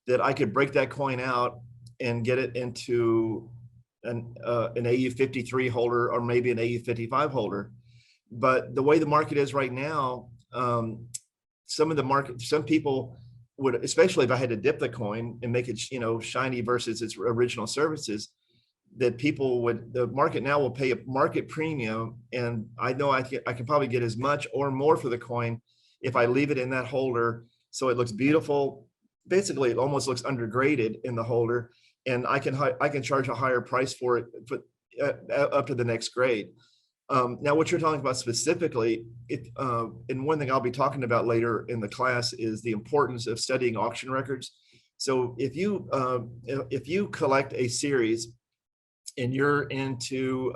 that I could break that coin out and get it into an AU53 holder, or maybe an AU55 holder. But the way the market is right now, some people would, especially if I had to dip the coin and make it, shiny versus its original services, that the market now will pay a market premium. And I know I can probably get as much or more for the coin if I leave it in that holder. So it looks beautiful. Basically, it almost looks undergraded in the holder, and I can charge a higher price for it, up to the next grade. Now, what you're talking about specifically, and one thing I'll be talking about later in the class, is the importance of studying auction records. So if you collect a series and you're into,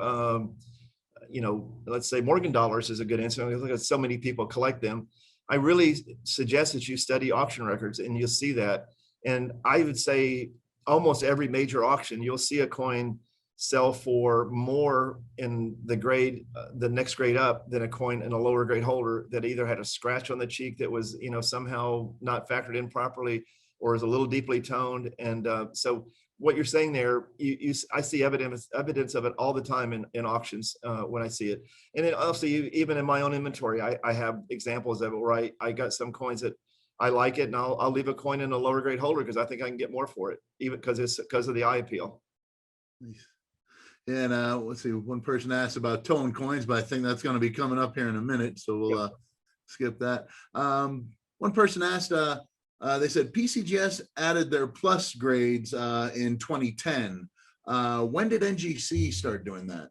let's say Morgan dollars is a good answer. Look at so many people collect them. I really suggest that you study auction records, and you'll see that. And I would say almost every major auction, you'll see a coin sell for more in the next grade up, than a coin in a lower grade holder that either had a scratch on the cheek that was, somehow not factored in properly, or is a little deeply toned. And so what you're saying there, I see evidence of it all the time in auctions when I see it. And then also even in my own inventory, I have examples of it where I got some coins that I like it, and I'll leave a coin in a lower grade holder because I think I can get more for it, even because of the eye appeal. Nice. And let's see, one person asked about tone coins, but I think that's going to be coming up here in a minute, so we'll skip that. One person asked, they said PCGS added their plus grades in 2010. When did NGC start doing that?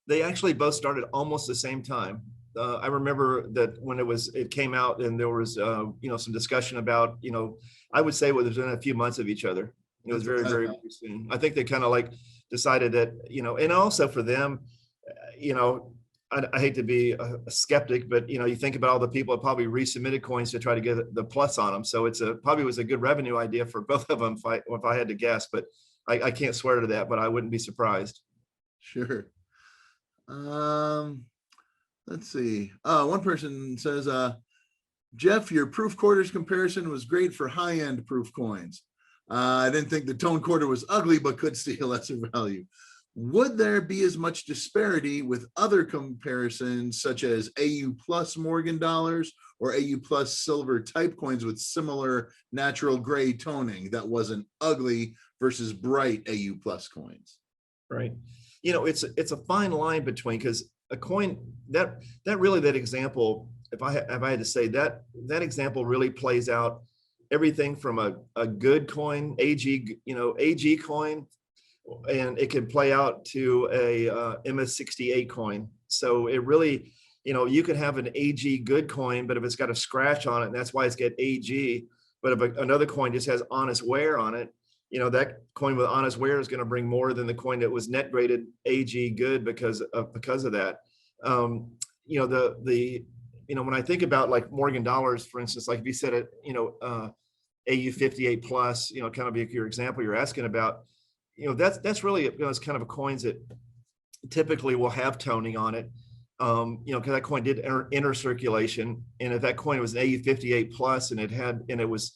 They actually both started almost the same time. I remember that when it came out, and there was some discussion about, I would say within a few months of each other. It was very, very soon. I think they kind of like decided that, and also for them, I hate to be a skeptic, but you think about all the people that probably resubmitted coins to try to get the plus on them. So probably was a good revenue idea for both of them if I had to guess, but I can't swear to that, but I wouldn't be surprised. Sure. Let's see. One person says, Jeff, your proof quarters comparison was great for high-end proof coins. I didn't think the tone quarter was ugly, but could see a lesser value. Would there be as much disparity with other comparisons, such as AU plus Morgan dollars or AU plus silver type coins with similar natural gray toning that wasn't ugly versus bright AU plus coins? Right. It's a fine line between, because a coin that example, if I had to say that example really plays out everything from a good coin, AG coin, and it can play out to a MS68 coin. So it really, you could have an AG good coin, but if it's got a scratch on it, and that's why it's got AG, but if another coin just has honest wear on it, that coin with honest wear is going to bring more than the coin that was net graded AG good because of that. When I think about like Morgan dollars, for instance, like if you said it, AU 58 plus, kind of your example you're asking about, that's really, it's kind of a coins that typically will have toning on it. Because that coin did enter circulation, and if that coin was an AU 58 plus and it was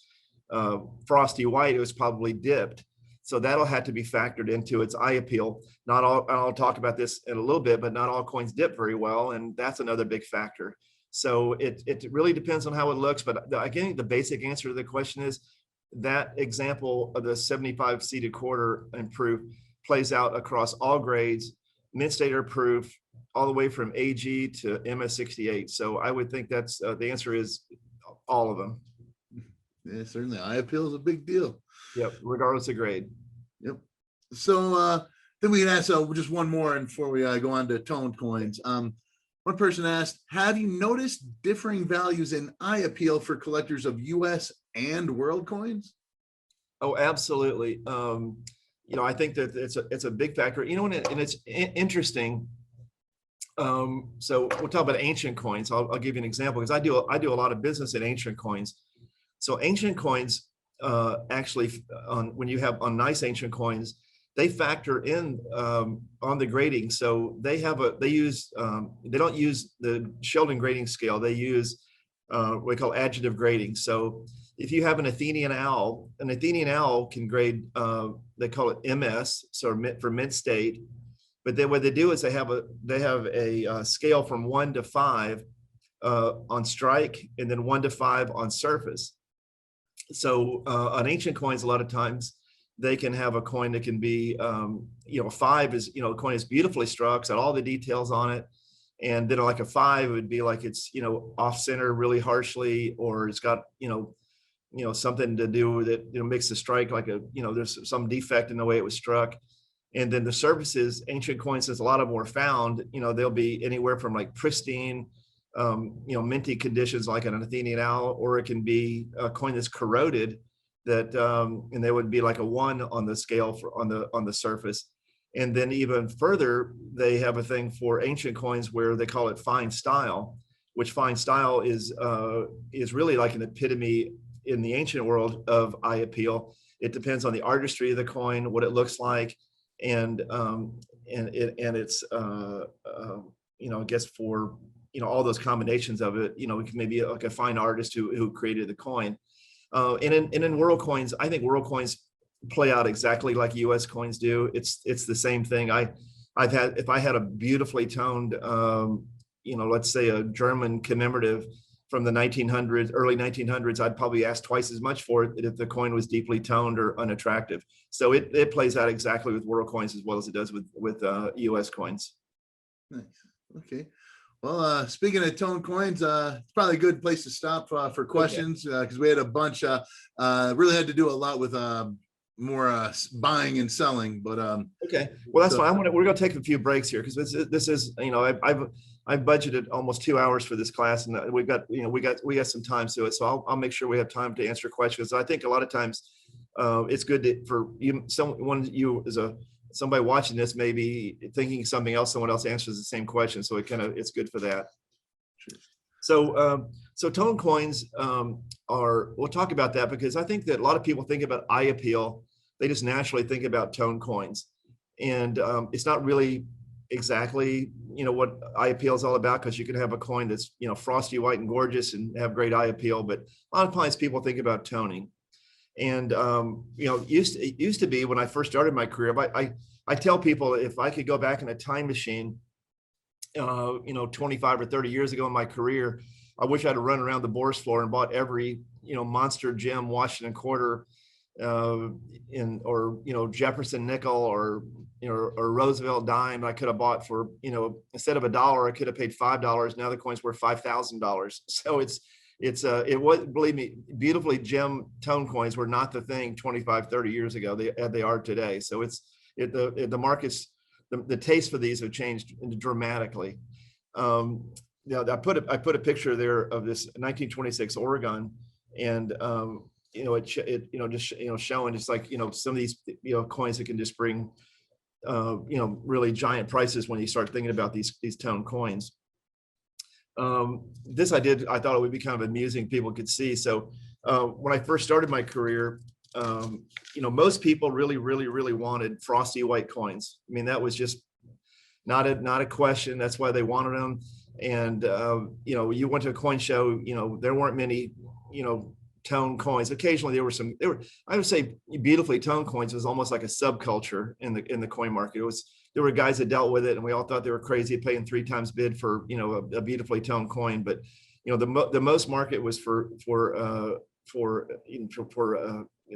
frosty white, it was probably dipped. So that'll have to be factored into its eye appeal. Not all, I'll talk about this in a little bit, but not all coins dip very well, and that's another big factor. So it really depends on how it looks. But again, the basic answer to the question is that example of the 75 seated quarter and proof plays out across all grades, mint state or proof, all the way from AG to MS68. So I would think that's the answer is all of them. Yeah, certainly. Eye appeal is a big deal. Yep, regardless of grade. Yep. So then we can ask just one more before we go on to toned coins. One person asked, have you noticed differing values in eye appeal for collectors of US and world coins? Oh, absolutely. I think that it's a big factor, and it's interesting. So we'll talk about ancient coins. I'll give you an example, because I do a lot of business in ancient coins. So ancient coins, actually, when you have on nice ancient coins, they factor in on the grading. So they don't use the Sheldon grading scale. They use what we call adjective grading. So if you have an Athenian owl can grade, they call it MS, so for mint state. But then what they do is they have a scale from 1 to 5 on strike, and then 1 to 5 on surface. So on ancient coins, a lot of times they can have a coin that can be, 5 is, a coin is beautifully struck, got all the details on it. And then like a 5 would be like it's, off center really harshly, or it's got, something to do with it, makes the strike like there's some defect in the way it was struck. And then the surfaces, ancient coins, since a lot of them were found, they'll be anywhere from like pristine, minty conditions like an Athenian owl, or it can be a coin that's corroded, that and they would be like a 1 on the scale on the surface. And then even further, they have a thing for ancient coins where they call it fine style, which fine style is really like an epitome in the ancient world of eye appeal. It depends on the artistry of the coin, what it looks like, and it's I guess for all those combinations of it, maybe like a fine artist who created the coin. And in world coins, I think world coins play out exactly like US coins do. It's the same thing. If I had a beautifully toned, let's say a German commemorative from the 1900s, early 1900s, I'd probably ask twice as much for it if the coin was deeply toned or unattractive. So it plays out exactly with world coins as well as it does with US coins. Nice. Okay. Well, speaking of tone coins, it's probably a good place to stop for questions, because we had a bunch. Really had to do a lot with more buying and selling. But okay, well, that's fine. We're going to take a few breaks here because this is I've budgeted almost 2 hours for this class, and we got some time to it. So I'll make sure we have time to answer questions. I think a lot of times it's good for you, somebody watching this may be thinking something else, someone else answers the same question. So it's good for that. Sure. So tone coins we'll talk about that because I think that a lot of people think about eye appeal. They just naturally think about tone coins. And it's not really exactly, what eye appeal is all about, because you can have a coin that's, frosty white and gorgeous and have great eye appeal. But a lot of times people think about toning. And, it used to be when I first started my career, I tell people if I could go back in a time machine, 25 or 30 years ago in my career, I wish I'd have run around the Bourse floor and bought every, monster gem, Washington quarter, Jefferson nickel or Roosevelt dime. I could have bought for, instead of $1, I could have paid $5. Now the coin's worth $5,000. So it was, believe me, beautifully gem tone coins were not the thing 25, 30 years ago. They are today. So the markets, the taste for these have changed dramatically. I put a picture there of this 1926 Oregon, and showing just like some of these coins that can just bring really giant prices when you start thinking about these tone coins. This I thought it would be kind of amusing, people could see. So when I first started my career, most people really wanted frosty white coins. I mean, that was just not a question. That's why they wanted them. And you went to a coin show, there weren't many tone coins. Occasionally I would say beautifully toned coins was almost like a subculture in the coin market. There were guys that dealt with it, and we all thought they were crazy paying 3 times bid for a beautifully toned coin. But the most market was for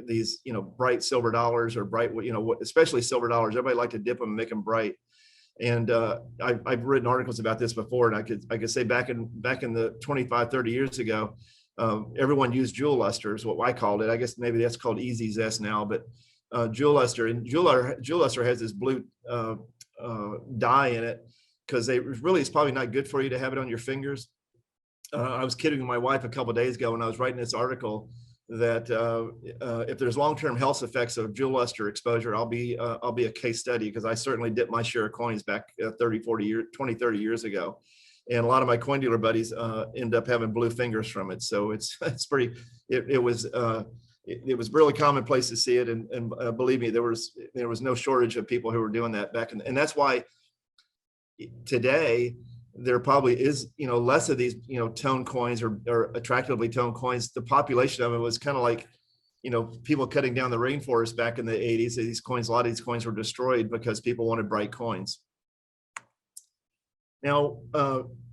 these bright silver dollars, or bright especially silver dollars. Everybody liked to dip them and make them bright. And I've written articles about this before, and I could say back in the 25, 30 years ago, everyone used jewel luster is what I called it. I guess maybe that's called easy zest now, but jewel luster, and jewel luster has this blue dye in it, because it's probably not good for you to have it on your fingers. I was kidding with my wife a couple of days ago when I was writing this article that if there's long-term health effects of jewel luster exposure, I'll be a case study, because I certainly dipped my share of coins back 30 years ago. And a lot of my coin dealer buddies end up having blue fingers from it. So it's pretty. It was really commonplace to see it, and believe me, there was no shortage of people who were doing that back in. And that's why today there probably is less of these tone coins or attractively toned coins. The population of it was kind of like people cutting down the rainforest back in the 80s. A lot of these coins were destroyed because people wanted bright coins. Now,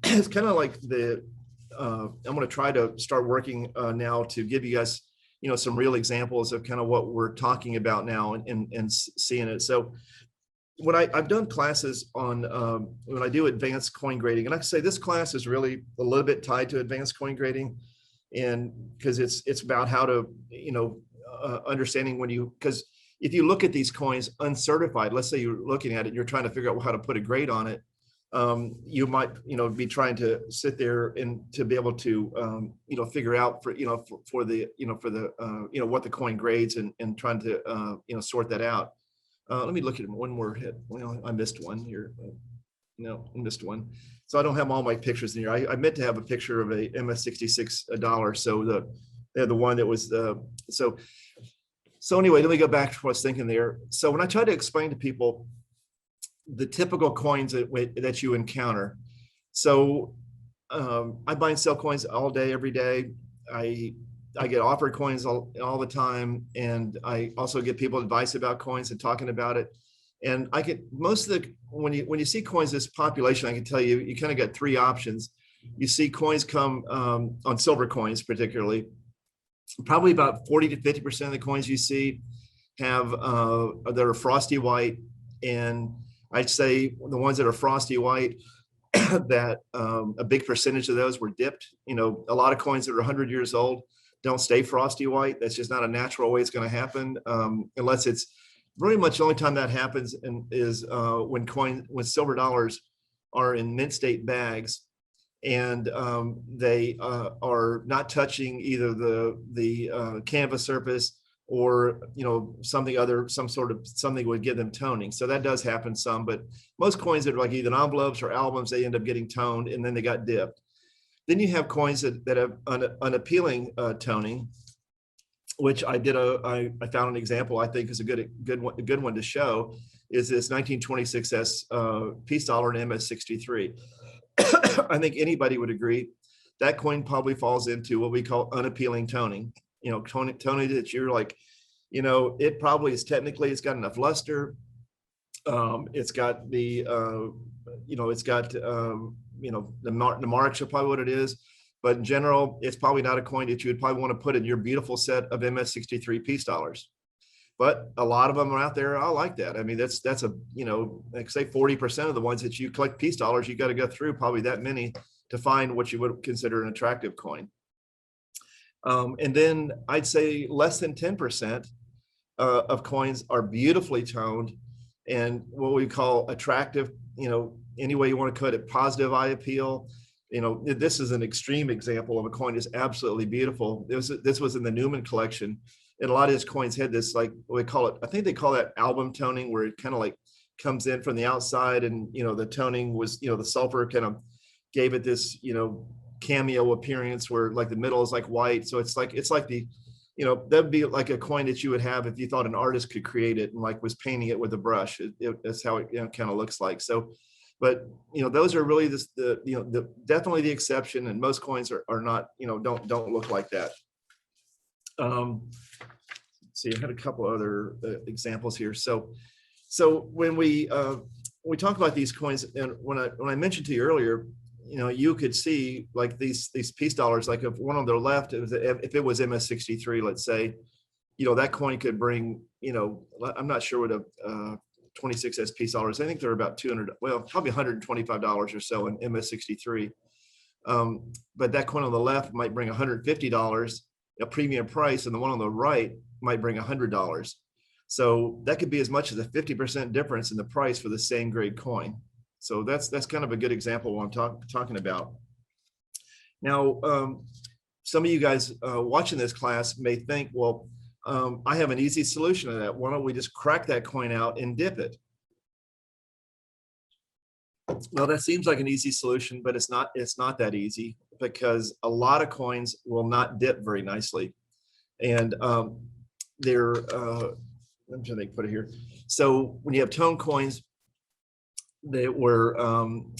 it's kind of like I'm going to try to start working now to give you guys, some real examples of kind of what we're talking about now and seeing it. So when I've done classes on, when I do advanced coin grading, and I say this class is really a little bit tied to advanced coin grading, and because it's about how to, understanding because if you look at these coins uncertified, let's say you're looking at it and you're trying to figure out how to put a grade on it, you might, be trying to sit there and to be able to, figure out for what the coin grades and trying to, sort that out. Let me look at one more hit. Well, I missed one here. No, I missed one. So I don't have all my pictures in here. I meant to have a picture of a MS-66 dollar. So the one that was so anyway, let me go back to what I was thinking there. So when I try to explain to people the typical coins that you encounter. So I buy and sell coins all day, every day. I get offered coins all the time, and I also get people advice about coins and talking about it. And I get most of the when you see coins this population, I can tell you kind of got three options. You see coins come on silver coins, particularly. Probably about 40 to 50% of the coins you see have that are frosty white, and I'd say the ones that are frosty white, that a big percentage of those were dipped. You know, a lot of coins that are 100 years old don't stay frosty white. That's just not a natural way it's going to happen, unless it's very much the only time that happens is when silver dollars are in mint state bags, and they are not touching either the canvas surface or something would give them toning. So that does happen some, but most coins that are like either envelopes or albums, they end up getting toned and then they got dipped. Then you have coins that have unappealing toning, which I found an example I think is a good one to show, is this 1926S peace dollar in MS63. I think anybody would agree that coin probably falls into what we call unappealing toning. Toning that you're like, it probably is technically, it's got enough luster. It's got the, the marks are probably what it is. But in general, it's probably not a coin that you would probably want to put in your beautiful set of MS63 peace dollars. But a lot of them are out there. I like that. I mean, that's a, like say 40% of the ones that you collect peace dollars, you got to go through probably that many to find what you would consider an attractive coin. And then I'd say less than 10% of coins are beautifully toned and what we call attractive, any way you want to cut it, positive eye appeal. This is an extreme example of a coin that's absolutely beautiful. This was in the Newman collection. And a lot of his coins had this, like we call it, I think they call that album toning, where it kind of like comes in from the outside, and the toning was, the sulfur kind of gave it this, cameo appearance where like the middle is like white. So it's like the, that'd be like a coin that you would have if you thought an artist could create it and like was painting it with a brush. That's how it kind of looks like. So, but those are really definitely the exception, and most coins are not, don't look like that. See, I had a couple other examples here. So when we talk about these coins, and when I mentioned to you earlier, you could see like these peace dollars, like if one on the left, if it was MS63, let's say, that coin could bring, I'm not sure what a 26S peace dollars. I think they're about probably $125 or so in MS63. But that coin on the left might bring $150, a premium price, and the one on the right might bring $100. So that could be as much as a 50% difference in the price for the same grade coin. So that's kind of a good example of what I'm talking about. Now, some of you guys watching this class may think, well, I have an easy solution to that. Why don't we just crack that coin out and dip it? Well, that seems like an easy solution, but it's not that easy, because a lot of coins will not dip very nicely. And they're, I'm trying to put it here. So when you have tone coins, they were,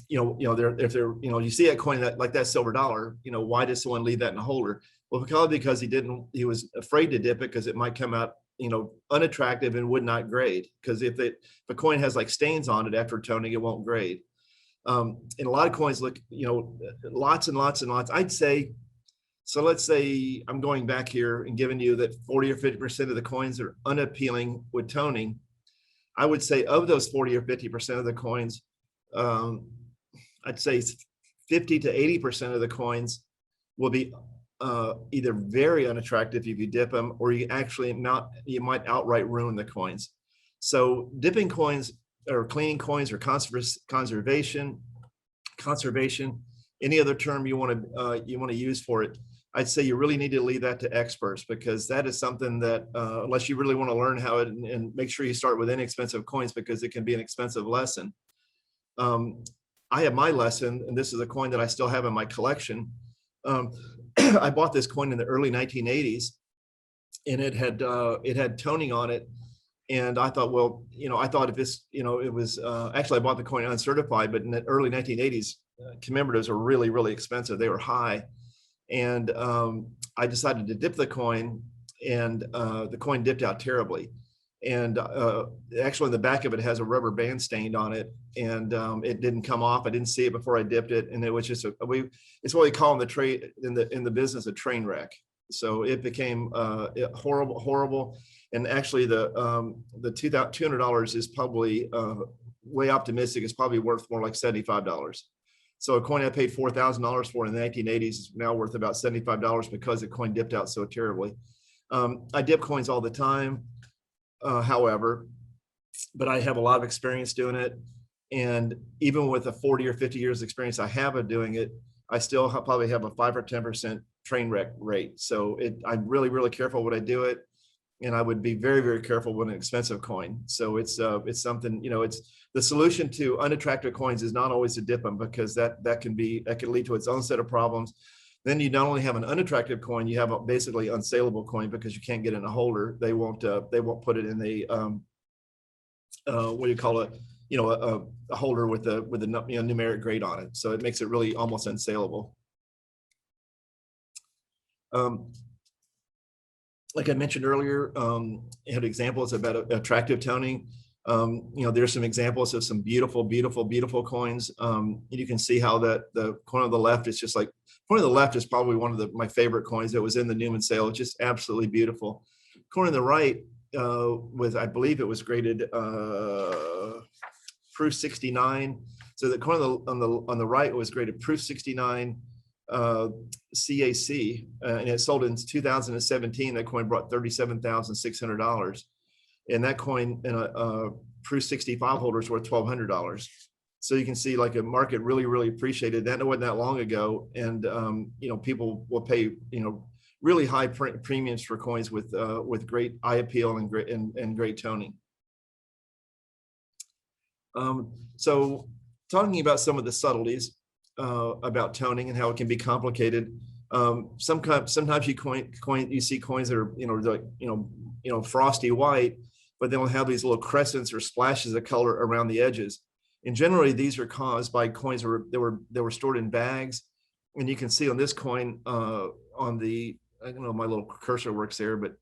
if they're, you see a coin like that silver dollar, why does someone leave that in a holder? Well, because he was afraid to dip it because it might come out, unattractive and would not grade. Because if a coin has like stains on it after toning, it won't grade. And a lot of coins look, lots and lots and lots. I'd say, so let's say I'm going back here and giving you that 40 or 50% of the coins are unappealing with toning. I would say of those 40 or 50% of the coins, I'd say 50 to 80% of the coins will be either very unattractive if you dip them, or you might outright ruin the coins. So dipping coins or cleaning coins or conservation, any other term you want to use for it, I'd say you really need to leave that to experts, because that is something that unless you really want to learn how it, and make sure you start with inexpensive coins, because it can be an expensive lesson. I have my lesson, and this is a coin that I still have in my collection. I bought this coin in the early 1980s, and it had toning on it. And I thought, well, I thought if this, it was actually, I bought the coin uncertified, but in the early 1980s, commemoratives were really, really expensive. They were high. And I decided to dip the coin, and the coin dipped out terribly. And actually, in the back of it has a rubber band stained on it, and it didn't come off. I didn't see it before I dipped it, and it was just it's what we call in the trade in the business a train wreck. So it became horrible. And actually, the $200 is probably way optimistic. It's probably worth more like $75. So a coin I paid $4,000 for in the 1980s is now worth about $75 because the coin dipped out so terribly. I dip coins all the time, however, but I have a lot of experience doing it. And even with the 40 or 50 years experience I have of doing it, I still probably have a 5 or 10% train wreck rate. So I'm really, really careful when I do it. And I would be very, very careful with an expensive coin. So it's something, it's the solution to unattractive coins is not always to dip them, because that can lead to its own set of problems. Then you not only have an unattractive coin, you have a basically unsaleable coin because you can't get in a holder. They won't put it in a what do you call it? A holder with a numeric grade on it. So it makes it really almost unsaleable. Like I mentioned earlier, I had examples about attractive toning. There's some examples of some beautiful, beautiful, beautiful coins. You can see how the coin on the left is just like, coin on the left is probably one of my favorite coins that was in the Newman sale. It's just absolutely beautiful. Coin on the right I believe it was graded proof 69. So the coin on the right was graded proof 69 CAC, and it sold in 2017. That coin brought $37,600, and that coin in a proof 65 holder is worth $1,200. So you can see, like, a market really, really appreciated that. It wasn't that long ago, and people will pay really high premiums for coins with great eye appeal and great toning. So talking about some of the subtleties about toning and how it can be complicated. Sometimes you see coins that are frosty white, but they'll have these little crescents or splashes of color around the edges. And generally, these are caused by coins that were stored in bags. And you can see on this coin on the, I don't know, my little cursor works there, but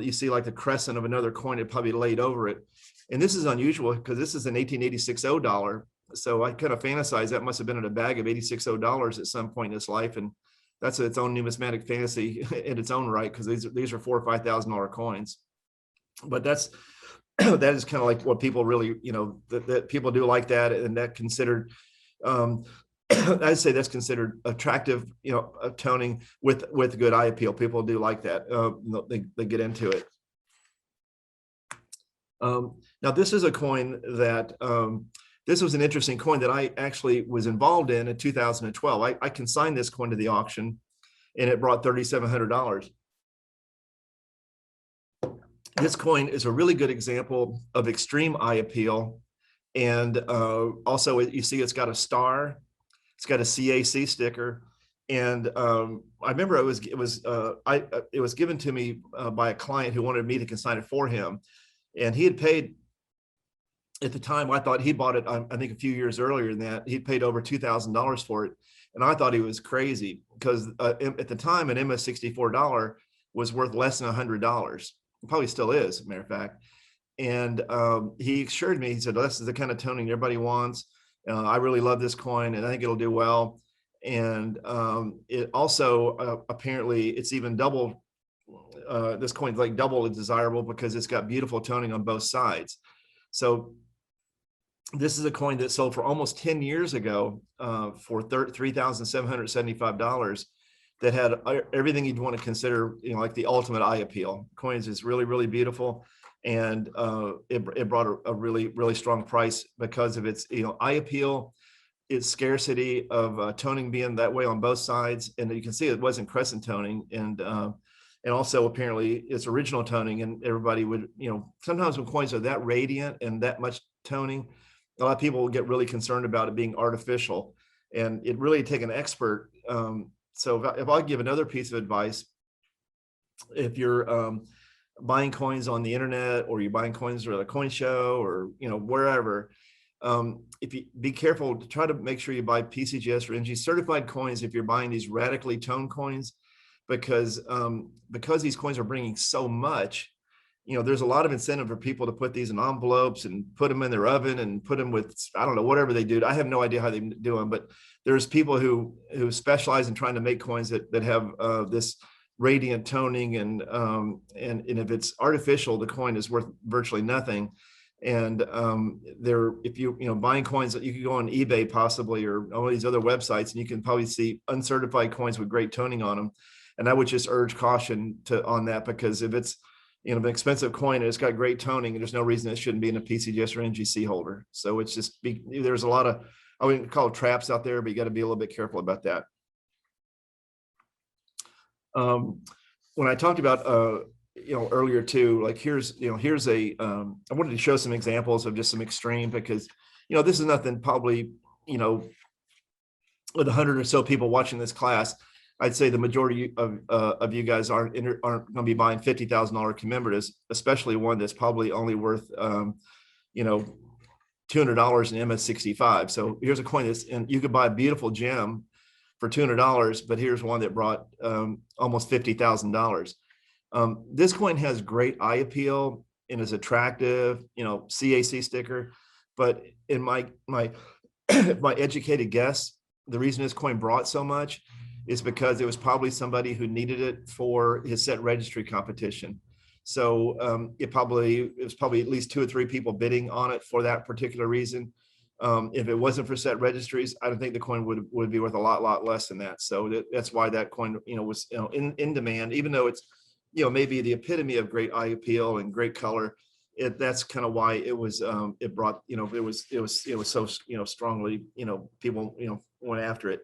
you see like the crescent of another coin that probably laid over it. And this is unusual because this is an 1886 $0. So I kind of fantasize that must have been in a bag of 86 $0 at some point in its life. And that's its own numismatic fantasy in its own right, because these are $4,000 or $5,000 coins. But that is kind of like what people really, that people do like that. And that considered, I'd say that's considered attractive, toning with good eye appeal. People do like that. They get into it. Now, this is a coin that, this was an interesting coin that I actually was involved in 2012. I consigned this coin to the auction, and it brought $3,700. This coin is a really good example of extreme eye appeal. And also, you see it's got a star. It's got a CAC sticker. And I remember it was given to me by a client who wanted me to consign it for him. And he had paid, at the time, I thought he bought it, I think a few years earlier than that, he paid over $2,000 for it. And I thought he was crazy because at the time, an MS-64 was worth less than $100. It probably still is, as a matter of fact. And he assured me, he said, this is the kind of toning everybody wants. I really love this coin, and I think it'll do well. And it also, apparently, it's even double, this coin's like double as desirable because it's got beautiful toning on both sides. So this is a coin that sold for almost 10 years ago for $3,775 that had everything you'd want to consider, like the ultimate eye appeal. Coins is really, really beautiful. And it brought a really, really strong price because of its, eye appeal, its scarcity of toning being that way on both sides. And you can see it wasn't crescent toning. And also apparently its original toning, and everybody would, sometimes when coins are that radiant and that much toning, a lot of people will get really concerned about it being artificial, and it really take an expert. So if I give another piece of advice, if you're buying coins on the internet, or you're buying coins at a coin show, or wherever, if you be careful to try to make sure you buy PCGS or NG certified coins if you're buying these radically toned coins, because these coins are bringing so much. There's a lot of incentive for people to put these in envelopes and put them in their oven and put them with, I don't know, whatever they do. I have no idea how they do them, but there's people who specialize in trying to make coins that have this radiant toning, and if it's artificial, the coin is worth virtually nothing. And if you buying coins, you could go on eBay possibly, or all these other websites, and you can probably see uncertified coins with great toning on them. And I would just urge caution on that, because if it's an expensive coin and it's got great toning, and there's no reason it shouldn't be in a PCGS or NGC holder. So it's just there's a lot of, I wouldn't call it traps out there, but you got to be a little bit careful about that. When I talked about earlier too, like here's a I wanted to show some examples of just some extreme, because this is nothing, probably with 100 or so people watching this class, I'd say the majority of you guys aren't going to be buying $50,000 commemoratives, especially one that's probably only worth $200 in MS65. So here's a coin and you could buy a beautiful gem for $200, but here's one that brought almost $50,000. This coin has great eye appeal and is attractive, CAC sticker. But in my my educated guess, the reason this coin brought so much is because it was probably somebody who needed it for his set registry competition. So it was probably at least 2 or 3 people bidding on it for that particular reason. If it wasn't for set registries, I don't think the coin would be worth a lot less than that. So that's why that coin, was in demand, even though it's maybe the epitome of great eye appeal and great color. That's kind of why it was it brought it was so strongly people went after it.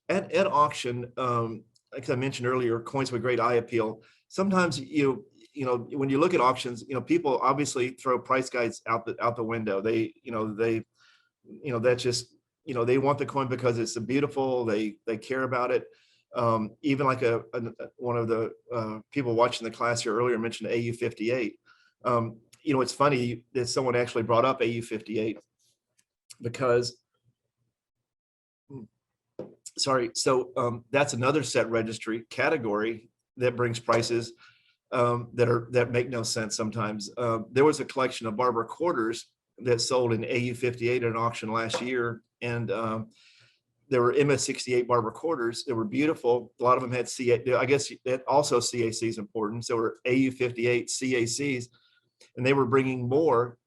At auction, like I mentioned earlier, coins with great eye appeal. Sometimes when you look at auctions, people obviously throw price guides out the window. That's just they want the coin because it's beautiful. They care about it. Even like one of the people watching the class here earlier mentioned AU58. It's funny that someone actually brought up AU58 because. That's another set registry category that brings prices that make no sense sometimes. There was a collection of barber quarters that sold in AU58 at an auction last year, and there were MS68 barber quarters that were beautiful. A lot of them had CA. I guess that also CAC is important. So were AU58 CACs, and they were bringing more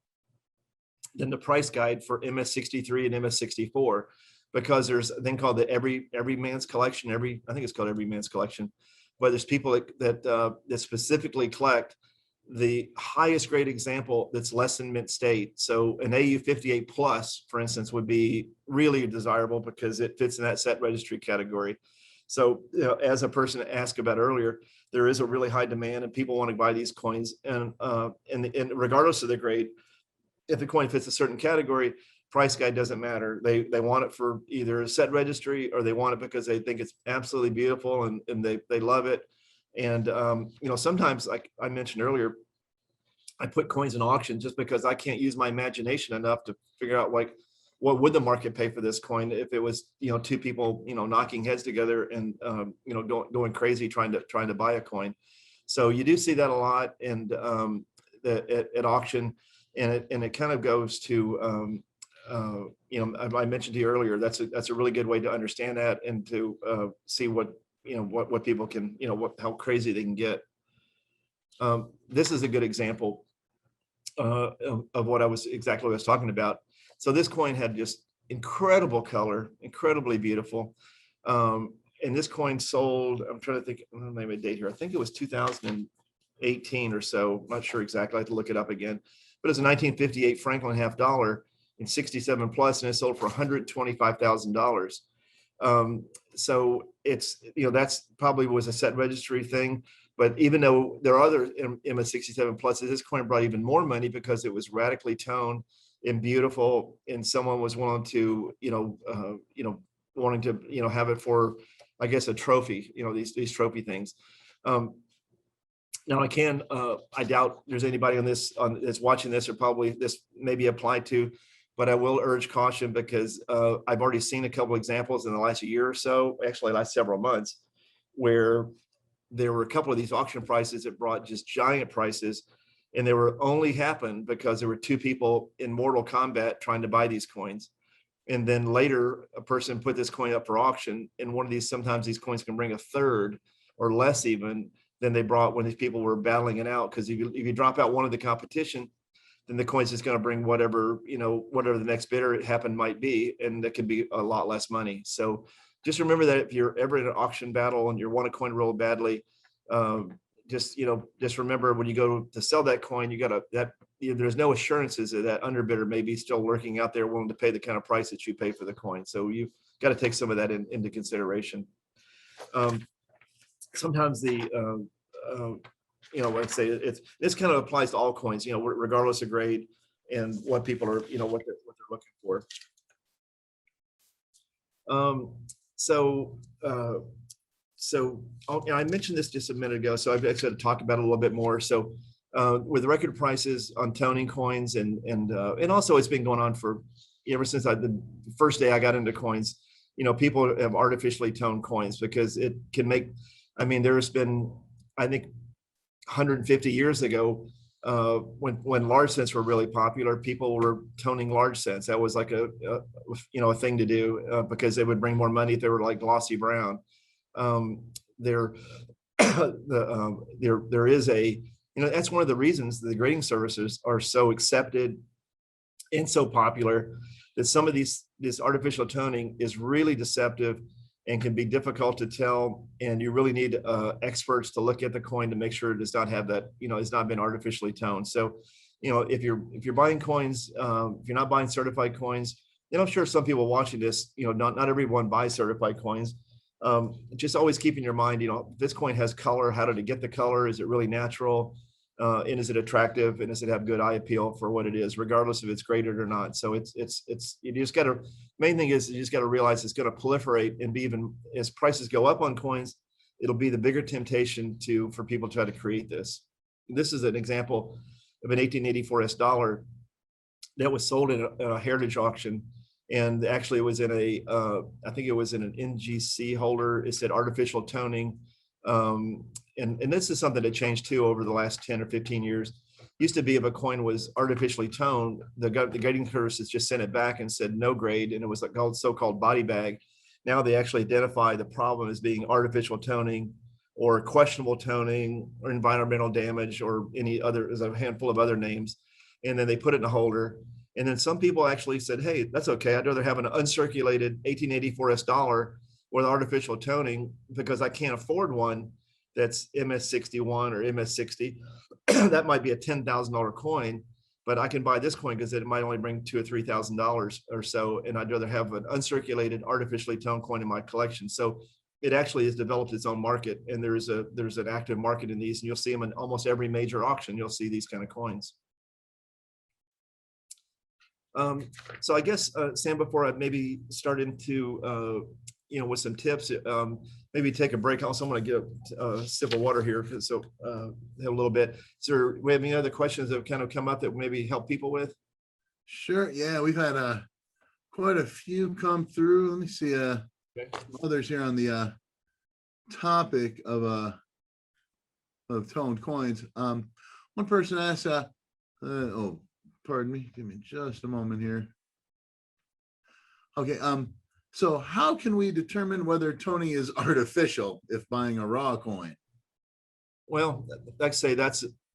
than the price guide for MS63 and MS64. Because there's a thing called the every man's collection. I think it's called every man's collection, but there's people that specifically collect the highest grade example that's less than mint state. So an AU58 plus, for instance, would be really desirable because it fits in that set registry category. So as a person asked about earlier, there is a really high demand and people want to buy these coins, and regardless of the grade, if the coin fits a certain category, price guide doesn't matter. They want it for either a set registry, or they want it because they think it's absolutely beautiful and they love it. And sometimes, like I mentioned earlier, I put coins in auction just because I can't use my imagination enough to figure out like what would the market pay for this coin if it was 2 people knocking heads together and going crazy trying to buy a coin. So you do see that a lot, and at auction, and it kind of goes to I mentioned to you earlier, that's a really good way to understand that and to see what people can, how crazy they can get. This is a good example of what I was talking about. So this coin had just incredible color, incredibly beautiful. And this coin sold, I'm trying to think, maybe a date here. I think it was 2018 or so. I'm not sure exactly. I have to look it up again. But it's a 1958 Franklin half dollar in 67 plus, and it sold for $125,000. So it's, that's probably was a set registry thing. But even though there are other MS67 pluses, this coin brought even more money because it was radically toned and beautiful, and someone was willing to, wanting to, have it for, I guess, a trophy. These trophy things. Now I doubt there's anybody that's watching this or probably this may be applied to, but I will urge caution because I've already seen a couple examples in the last year or so, actually last several months, where there were a couple of these auction prices that brought just giant prices, and they were only happened because there were two people in mortal combat trying to buy these coins. And then later a person put this coin up for auction, and sometimes these coins can bring a third or less even than they brought when these people were battling it out. Because if you drop out one of the competition, then the coin's just going to bring whatever the next bidder happened might be, and that could be a lot less money. So just remember that if you're ever in an auction battle and you want a coin real badly, just remember when you go to sell that coin, there's no assurances that underbidder may be still lurking out there willing to pay the kind of price that you pay for the coin. So you've got to take some of that into consideration. Sometimes like I say, this kind of applies to all coins, regardless of grade and what people are, what they're looking for. I mentioned this just a minute ago, so I've actually to talk about it a little bit more. So with record prices on toning coins, and also it's been going on for ever since the first day I got into coins. People have artificially toned coins because it can make. I mean, there's been, I think, 150 years ago, when large cents were really popular, people were toning large cents. That was like a thing to do because they would bring more money if they were like glossy brown. There is that's one of the reasons the grading services are so accepted and so popular, that some of this artificial toning is really deceptive and can be difficult to tell, and you really need experts to look at the coin to make sure it does not have that, it's not been artificially toned. So, if you're buying coins, if you're not buying certified coins, and I'm sure some people watching this, not everyone buys certified coins. Just always keep in your mind, this coin has color. How did it get the color? Is it really natural? And is it attractive? And does it have good eye appeal for what it is, regardless if it's graded or not? So you just got to, main thing is you just got to realize it's going to proliferate and be, even as prices go up on coins, it'll be the bigger temptation for people to try to create this. This is an example of an 1884 S dollar that was sold in a heritage auction. And actually it was in I think it was in an NGC holder. It said artificial toning. And this is something that changed too over the last 10 or 15 years. Used to be if a coin was artificially toned, the grading services just sent it back and said no grade, and it was called so-called body bag. Now they actually identify the problem as being artificial toning or questionable toning or environmental damage or there's a handful of other names, and then they put it in a holder. And then some people actually said, hey, that's okay. I'd rather have an uncirculated 1884 S dollar with artificial toning because I can't afford one that's MS61 or MS60. That might be a $10,000 coin, but I can buy this coin because it might only bring $2,000 or $3,000 or so. And I'd rather have an uncirculated, artificially toned coin in my collection. So it actually has developed its own market, and there's an active market in these, and you'll see them in almost every major auction. You'll see these kind of coins. So I guess, Sam, before I maybe start into, with some tips, maybe take a break. Also, I'm going to get a sip of water here. So a little bit. So we have any other questions that have kind of come up that maybe help people with? Sure. Yeah, we've had quite a few come through. Let me see others here on the topic of toned coins. One person asked, oh, pardon me, give me just a moment here. Okay, so how can we determine whether toning is artificial if buying a raw coin? Well, like I say,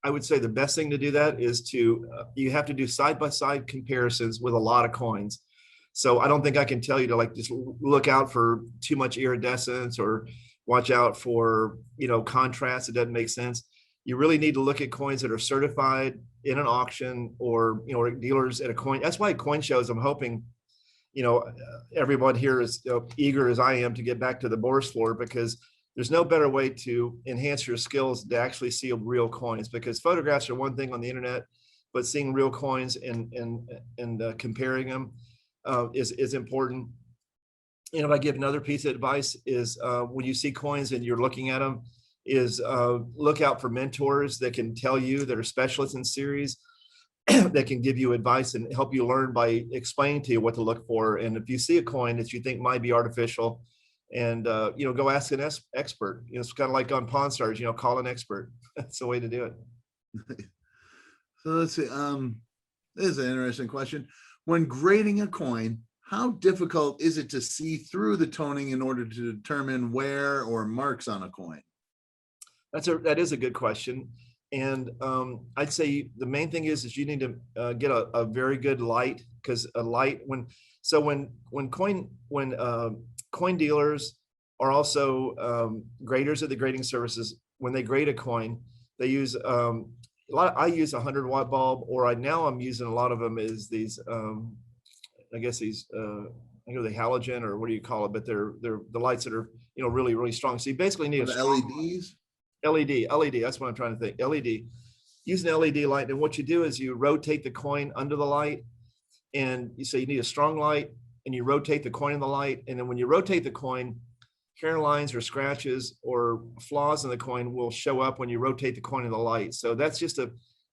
I would say the best thing to do that is you have to do side-by-side comparisons with a lot of coins. So I don't think I can tell you to just look out for too much iridescence or watch out for, contrast. It doesn't make sense. You really need to look at coins that are certified in an auction or dealers at a coin. That's why coin shows, I'm hoping, everyone here is eager as I am to get back to the Bourse floor, because there's no better way to enhance your skills to actually see real coins, because photographs are one thing on the internet, but seeing real coins and comparing them is important. And if I give another piece of advice is when you see coins and you're looking at them, is look out for mentors that can tell you, that are specialists in series, that can give you advice and help you learn by explaining to you what to look for. And if you see a coin that you think might be artificial, and go ask an expert. It's kind of like on Pawn Stars, call an expert. That's the way to do it. So let's see. This is an interesting question. When grading a coin, how difficult is it to see through the toning in order to determine wear or marks on a coin? That is a good question. And I'd say the main thing is you need to get a very good light, because a light when coin dealers are also graders of the grading services. When they grade a coin, they use I use a 100-watt bulb, or I'm using a lot of them is these I guess these the halogen, or what do you call it? But they're the lights that are really, really strong. So you basically need the LEDs. LED. That's what I'm trying to think. LED. Use an LED light, and what you do is you rotate the coin under the light, and you say you need a strong light, and you rotate the coin in the light, and then when you rotate the coin, hairlines or scratches or flaws in the coin will show up when you rotate the coin in the light. So that's just a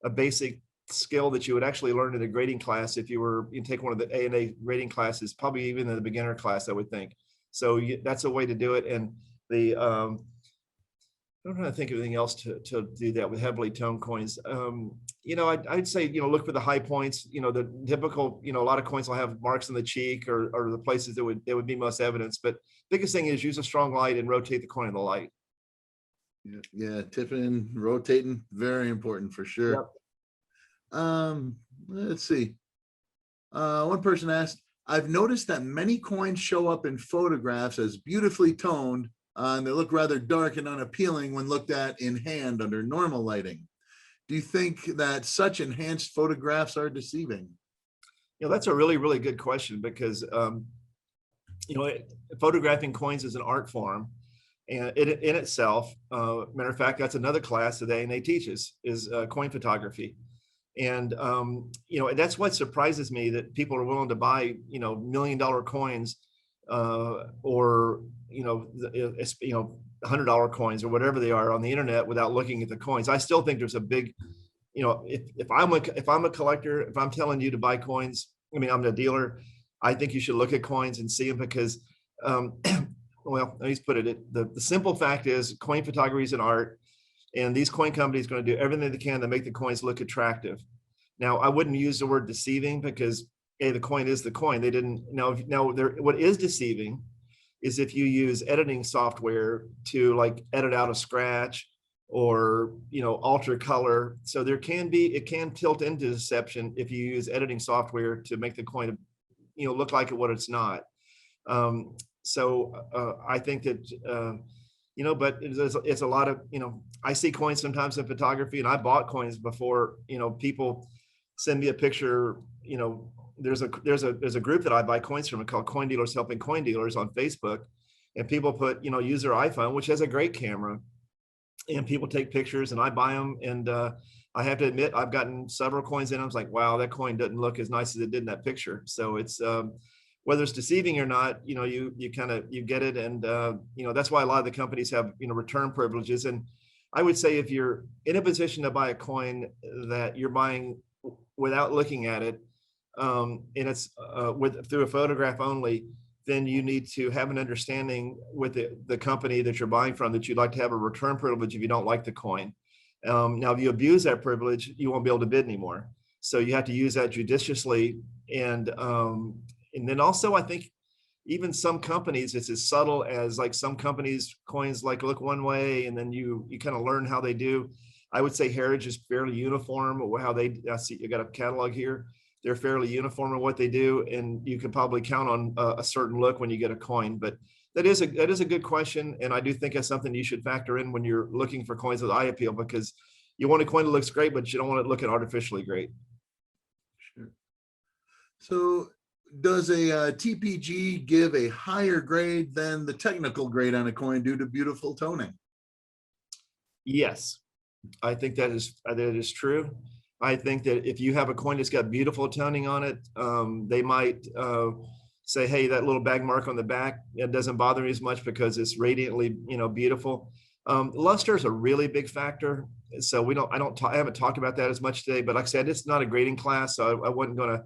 basic skill that you would actually learn in a grading class if you take one of the A&A grading classes, probably even in the beginner class, I would think. So that's a way to do it. And I'm trying to think of anything else to do that with heavily toned coins. I'd say, look for the high points, the typical, a lot of coins will have marks on the cheek or the places that would be most evidence. But biggest thing is use a strong light and rotate the coin in the light. Yeah, tipping, rotating, very important for sure. Yep. Let's see. One person asked, I've noticed that many coins show up in photographs as beautifully toned, and they look rather dark and unappealing when looked at in hand under normal lighting. Do you think that such enhanced photographs are deceiving? That's a really, really good question, because photographing coins is an art form, and in itself, matter of fact, that's another class today, and they teaches is coin photography. And that's what surprises me, that people are willing to buy $1 million coins or $100 coins or whatever they are on the internet without looking at the coins. I still think there's a big, if I'm a collector, if I'm telling you to buy coins, I'm a dealer, I think you should look at coins and see them, because well, let me just put it, the simple fact is coin photography is an art, and these coin companies are going to do everything they can to make the coins look attractive. Now, I wouldn't use the word deceiving, because the coin is the coin. They didn't what is deceiving is if you use editing software to edit out a scratch or alter color. So it can tilt into deception if you use editing software to make the coin look like what it's not. So I think that but it's a lot of I see coins sometimes in photography, and I bought coins before. People send me a picture. There's a group that I buy coins from called Coin Dealers Helping Coin Dealers on Facebook, and people put use their iPhone, which has a great camera, and people take pictures, and I buy them. And I have to admit, I've gotten several coins in. I was like, wow, that coin doesn't look as nice as it did in that picture. So it's whether it's deceiving or not, you get it. And that's why a lot of the companies have return privileges. And I would say if you're in a position to buy a coin that you're buying without looking at it, and it's through a photograph only, then you need to have an understanding with the company that you're buying from that you'd like to have a return privilege if you don't like the coin. Now, if you abuse that privilege, you won't be able to bid anymore. So you have to use that judiciously. And then also, I think even some companies, it's as subtle as some companies coins look one way, and then you kind of learn how they do. I would say Heritage is fairly uniform how they. I see you got a catalog here. They're fairly uniform in what they do, and you can probably count on a certain look when you get a coin. But that is a good question, and I do think that's something you should factor in when you're looking for coins with eye appeal, because you want a coin that looks great, but you don't want it looking artificially great. Sure. So, does a TPG give a higher grade than the technical grade on a coin due to beautiful toning? Yes, I think that is true. I think that if you have a coin that's got beautiful toning on it, they might say, hey, that little bag mark on the back, it doesn't bother me as much because it's radiantly, beautiful. Luster is a really big factor. So I haven't talked about that as much today, but like I said, it's not a grading class. So I wasn't going to,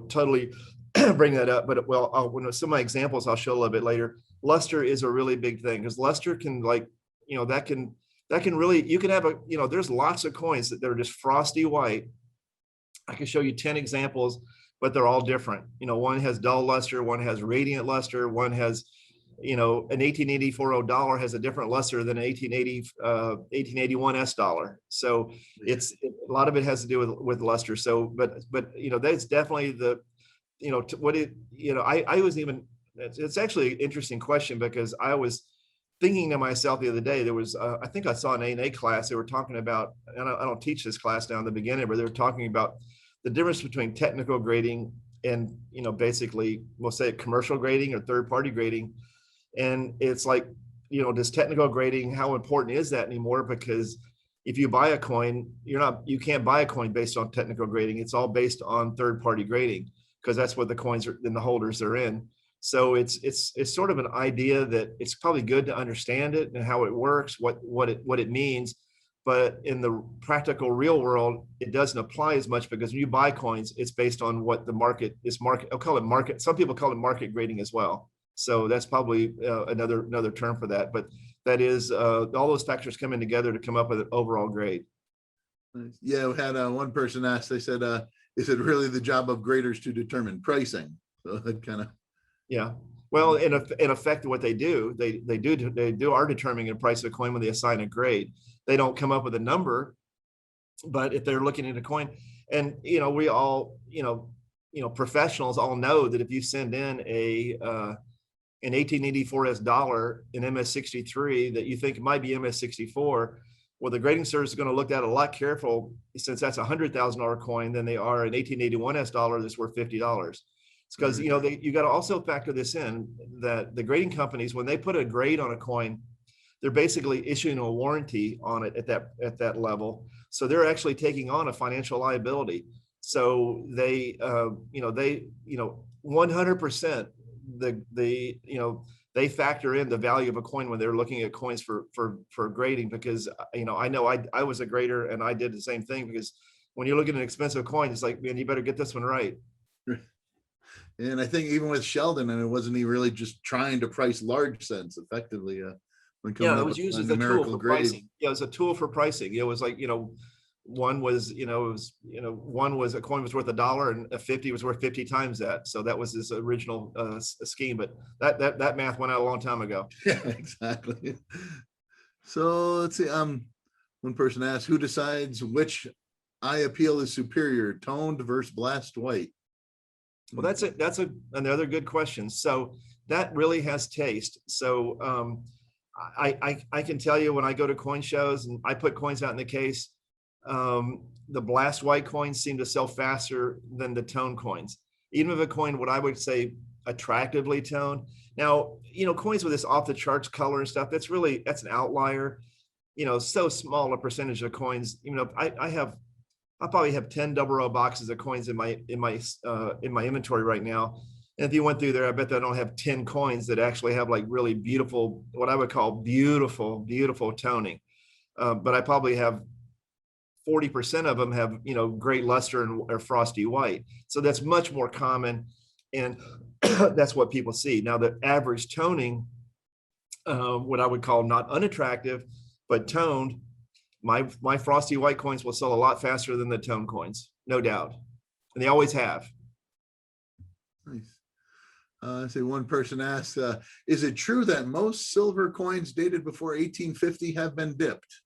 totally bring that up, but when some of my examples, I'll show a little bit later. Luster is a really big thing because luster can that can really, you can have there's lots of coins that are just frosty white. I can show you 10 examples, but they're all different. One has dull luster, one has radiant luster, one has, an 1884 dollar has a different luster than an 1881 S dollar. So a lot of it has to do with luster. So, but that's definitely I was even, it's actually an interesting question because I was thinking to myself the other day, there was, I think I saw an A&A class, they were talking about, and I don't teach this class down in the beginning, but they were talking about the difference between technical grading and, basically we'll say commercial grading or third-party grading. And it's like, does technical grading, how important is that anymore? Because if you buy a coin, you can't buy a coin based on technical grading. It's all based on third-party grading because that's what the coins are and the holders are in. So it's sort of an idea that it's probably good to understand it and how it works, what it means. But in the practical real world, it doesn't apply as much because when you buy coins, it's based on what the market is. I'll call it market. Some people call it market grading as well. So that's probably another term for that. But that is all those factors coming together to come up with an overall grade. Yeah, we had one person ask. They said, "Is it really the job of graders to determine pricing?" So that kind of. Yeah. Well, in effect, what they are determining the price of a coin when they assign a grade. They don't come up with a number, but if they're looking at a coin, and we all, professionals all know that if you send in an 1884 S dollar in MS63 that you think might be MS64, well, the grading service is going to look at it a lot careful since that's a $100,000 coin than they are an 1881 S dollar that's worth $50. It's because you got to also factor this in that the grading companies, when they put a grade on a coin, they're basically issuing a warranty on it at that level. So they're actually taking on a financial liability. So they 100% they factor in the value of a coin when they're looking at coins for grading, because I know I was a grader and I did the same thing, because when you look at an expensive coin, it's like, man, you better get this one right. And I think even with Sheldon, and it wasn't he really just trying to price large cents effectively. It was used as a tool for pricing. Yeah, it was a tool for pricing. It was like, one was, one was a coin was worth $1 and a 50 was worth 50 times that. So that was his original scheme, but that math went out a long time ago. Yeah, exactly. So let's see. One person asked, who decides which eye appeal is superior, toned versus blast white? Well, that's another good question. So that really has taste. So I can tell you, when I go to coin shows and I put coins out in the case, the blast white coins seem to sell faster than the tone coins, even if a coin, what I would say, attractively toned. Now, coins with this off the charts color and stuff, that's an outlier. So small a percentage of coins. I probably have 10 double row boxes of coins in my inventory right now. And if you went through there, I bet that I don't have 10 coins that actually have like really beautiful, what I would call beautiful toning. But I probably have 40% of them have, great luster or frosty white. So that's much more common. And that's what people see. Now, the average toning, what I would call not unattractive, but toned, my frosty white coins will sell a lot faster than the tone coins, no doubt. And they always have. Nice. I say one person asked, is it true that most silver coins dated before 1850 have been dipped?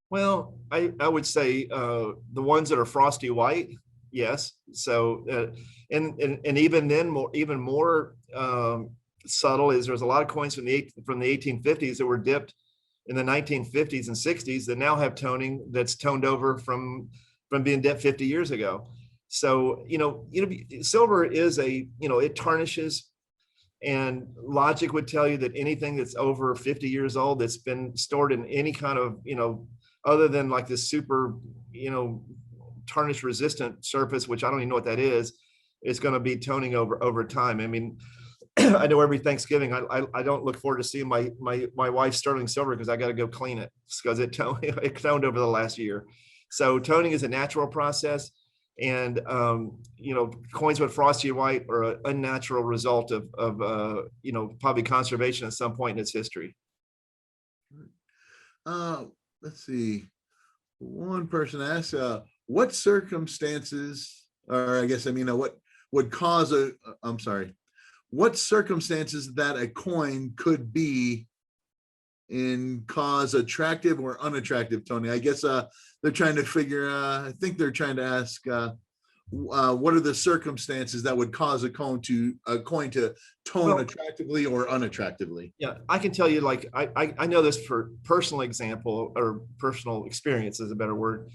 Well, I would say the ones that are frosty white, yes. So, and even then, even more subtle is there's a lot of coins from the 1850s that were dipped in the 1950s and 60s that now have toning that's toned over from being dipped 50 years ago. So, silver is it tarnishes, and logic would tell you that anything that's over 50 years old that's been stored in any kind of, other than like this super, tarnish resistant surface, which I don't even know what that is going to be toning over time. I mean, I know every Thanksgiving, I don't look forward to seeing my wife's sterling silver because I got to go clean it because it toned over the last year. So toning is a natural process, and coins with frosty white are an unnatural result of probably conservation at some point in its history. Let's see. One person asked, what circumstances, or I guess what would cause what circumstances that a coin could be in cause attractive or unattractive toning? I guess they're trying to figure, I think they're trying to ask, what are the circumstances that would cause a coin to tone attractively or unattractively? Yeah, I can tell you, like, I know this for personal example, or personal experience is a better word.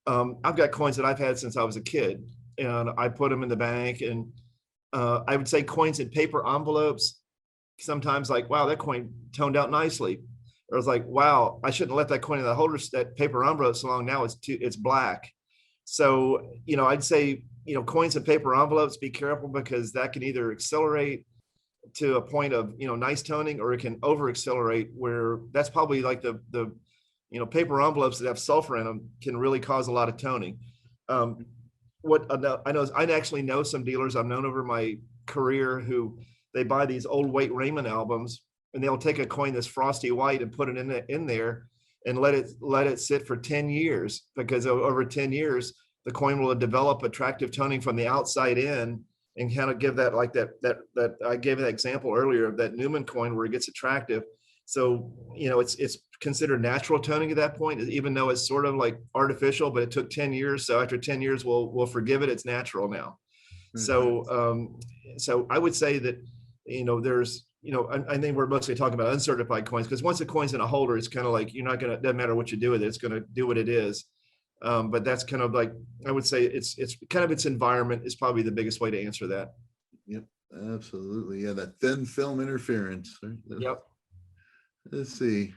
I've got coins that I've had since I was a kid, and I put them in the bank, and I would say coins in paper envelopes, sometimes like, wow, that coin toned out nicely. Or it's like, wow, I shouldn't let that coin in the holder, that paper envelope so long, now it's black. So, I'd say, coins in paper envelopes, be careful, because that can either accelerate to a point of, nice toning, or it can over accelerate, where that's probably like the paper envelopes that have sulfur in them can really cause a lot of toning. I actually know some dealers I've known over my career who they buy these old Wait Raymond albums, and they'll take a coin that's frosty white and put it in there and let it sit for 10 years, because over 10 years, the coin will develop attractive toning from the outside in, and kind of give that, like that I gave that example earlier of that Newman coin where it gets attractive. So, it's considered natural toning at that point, even though it's sort of like artificial, but it took 10 years. So after 10 years, we'll forgive it. It's natural now. Mm-hmm. So I would say that, there's, I think we're mostly talking about uncertified coins, because once a coin's in a holder, it's kind of like, doesn't matter what you do with it, it's going to do what it is. But that's kind of like, I would say it's kind of its environment is probably the biggest way to answer that. Yep, absolutely. Yeah, that thin film interference. Right? Yep. Let's see.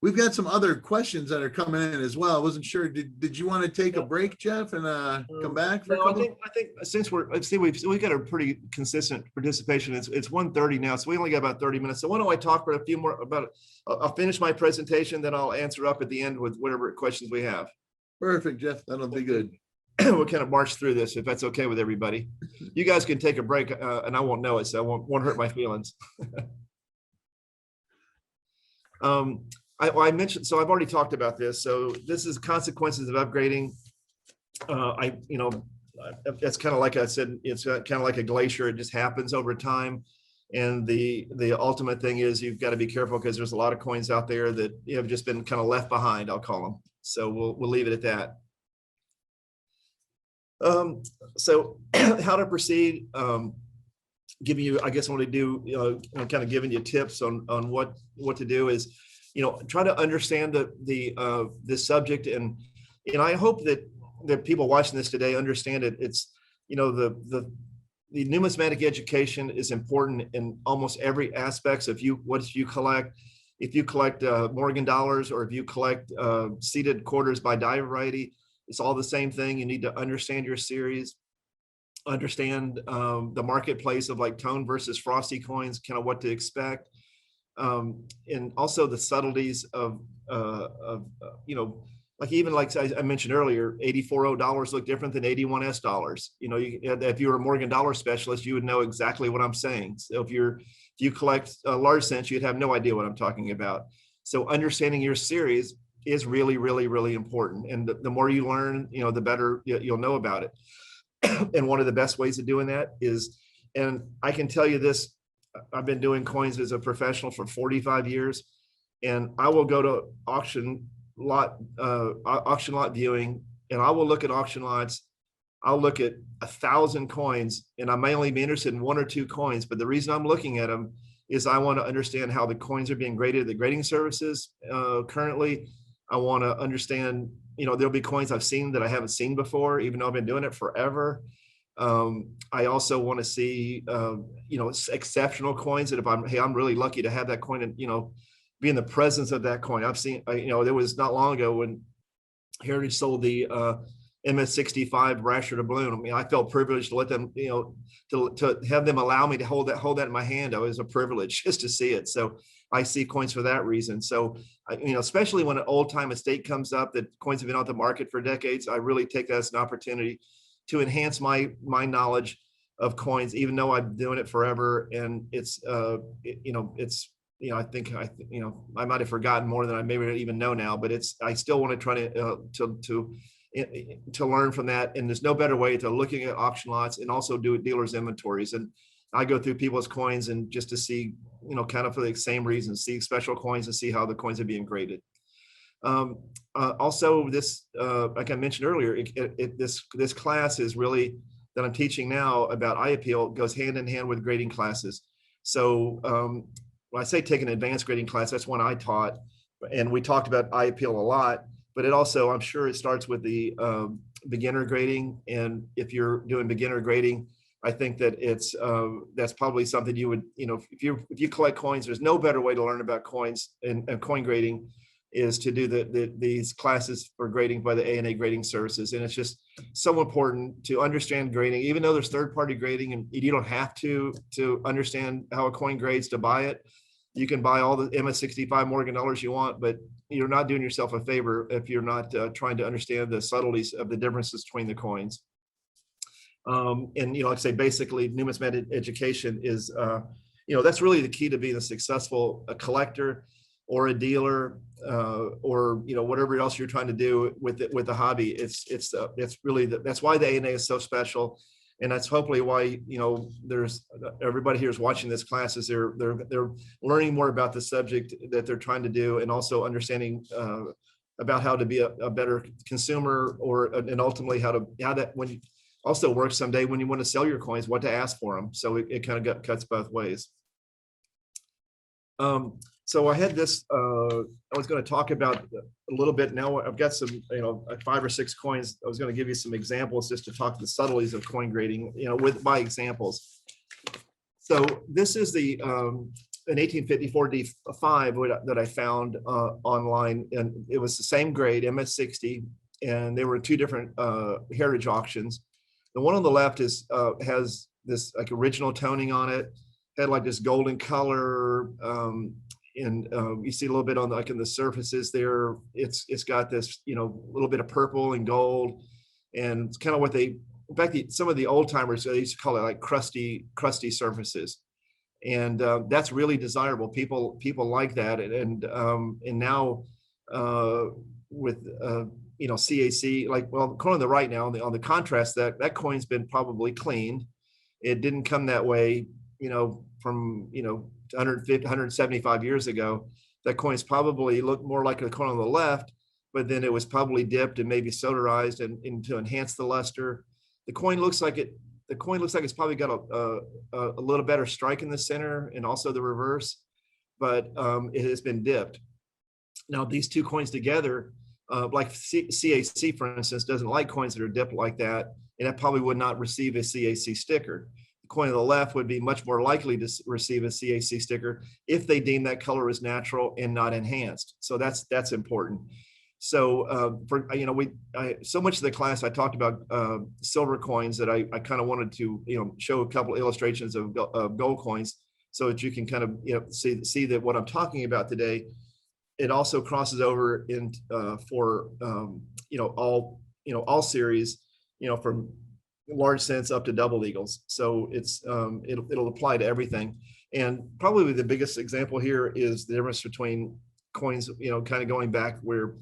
We've got some other questions that are coming in as well. I wasn't sure. Did you want to take a break, Jeff, and come back for a couple? I think since we've got a pretty consistent participation. It's 1:30 now, so we only got about 30 minutes. So why don't I talk for a few more about it? I'll finish my presentation, then I'll answer up at the end with whatever questions we have. Perfect, Jeff. That'll be good. We'll kind of march through this if that's okay with everybody. You guys can take a break, and I won't know it, so I won't hurt my feelings. I mentioned, so I've already talked about this. So this is consequences of upgrading. It's kind of like I said, it's kind of like a glacier. It just happens over time. And the ultimate thing is you've got to be careful, because there's a lot of coins out there that have just been kind of left behind, I'll call them. So we'll leave it at that. So how to proceed, giving you, I guess what I do, kind of giving you tips on what to do is, try to understand the subject, and I hope that people watching this today understand it. It's, the numismatic education is important in almost every aspect. So if you collect Morgan dollars, or if you collect seated quarters by die variety, it's all the same thing. You need to understand your series, understand the marketplace of like tone versus frosty coins, kind of what to expect. And also the subtleties of like, even like I mentioned earlier, $84 look different than $81 dollars. If you're a Morgan dollar specialist, you would know exactly what I'm saying. So if you collect large cents, you'd have no idea what I'm talking about. So understanding your series is really, really, really important. And the more you learn, the better you'll know about it. And one of the best ways of doing that is, and I can tell you this, I've been doing coins as a professional for 45 years, and I will go to auction lot viewing, and I will look at auction lots. I'll look at 1,000 coins, and I may only be interested in one or two coins, but the reason I'm looking at them is I want to understand how the coins are being graded at the grading services currently. I want to understand, there'll be coins I've seen that I haven't seen before, even though I've been doing it forever. I also want to see, exceptional coins that if I'm really lucky to have that coin and, be in the presence of that coin. I've seen, there was not long ago when Heritage sold the MS-65 rasher to balloon. I mean, I felt privileged to let them, to have them allow me to hold that in my hand. It was a privilege just to see it. So I see coins for that reason. So, especially when an old time estate comes up that coins have been on the market for decades, I really take that as an opportunity to enhance my knowledge of coins, even though I've been doing it forever. And it's, I think I might have forgotten more than I maybe even know now, but I still want to try to learn from that. And there's no better way to looking at auction lots and also do dealers inventories. And I go through people's coins and just to see, kind of for the same reasons, see special coins and see how the coins are being graded. Also, this, like I mentioned earlier, this class is really that I'm teaching now about eye appeal goes hand in hand with grading classes. So when I say take an advanced grading class, that's one I taught, and we talked about eye appeal a lot. But it also, I'm sure it starts with the beginner grading. And if you're doing beginner grading, I think that that's probably something you would, if you collect coins, there's no better way to learn about coins and coin grading is to do these classes for grading by the ANA grading services. And it's just so important to understand grading, even though there's third-party grading and you don't have to understand how a coin grades to buy it. You can buy all the MS-65 Morgan dollars you want, but you're not doing yourself a favor if you're not trying to understand the subtleties of the differences between the coins. And, like I say, basically numismatic education is, that's really the key to being a successful collector or a dealer or, whatever else you're trying to do with the hobby. It's really, that's why the ANA is so special. And that's hopefully why, there's everybody here is watching this class is they're learning more about the subject that they're trying to do and also understanding about how to be a better consumer and ultimately how that when you also works someday when you want to sell your coins, what to ask for them. So it kind of cuts both ways. So I had this, I was going to talk about a little bit now. I've got some, 5 or 6 coins. I was going to give you some examples just to talk the subtleties of coin grading, by examples. So this is the an 1854 D5 that I found online, and it was the same grade, MS-60, and they were 2 different heritage auctions. The one on the left has this like original toning on it, had like this golden color. And you see a little bit on in the surfaces there. It's got this little bit of purple and gold, and it's kind of what in fact some of the old timers they used to call it like crusty surfaces, and that's really desirable. People like that, and now with CAC, the coin on the right now on the contrast, that coin's been probably cleaned. It didn't come that way from 150, 175 years ago. That coin's probably looked more like the coin on the left, but then it was probably dipped and maybe sodarized and to enhance the luster. The coin looks like it's probably got a little better strike in the center and also the reverse, but it has been dipped. Now these 2 coins together, like CAC, for instance, doesn't like coins that are dipped like that, and that probably would not receive a CAC sticker. Coin on the left would be much more likely to receive a CAC sticker if they deem that color as natural and not enhanced. So that's important. So so much of the class I talked about silver coins that I kind of wanted to show a couple illustrations of gold coins so that you can kind of see that what I'm talking about today. It also crosses over in for all series from large cents up to double eagles. So it's it'll apply to everything. And probably the biggest example here is the difference between coins, kind of going back where,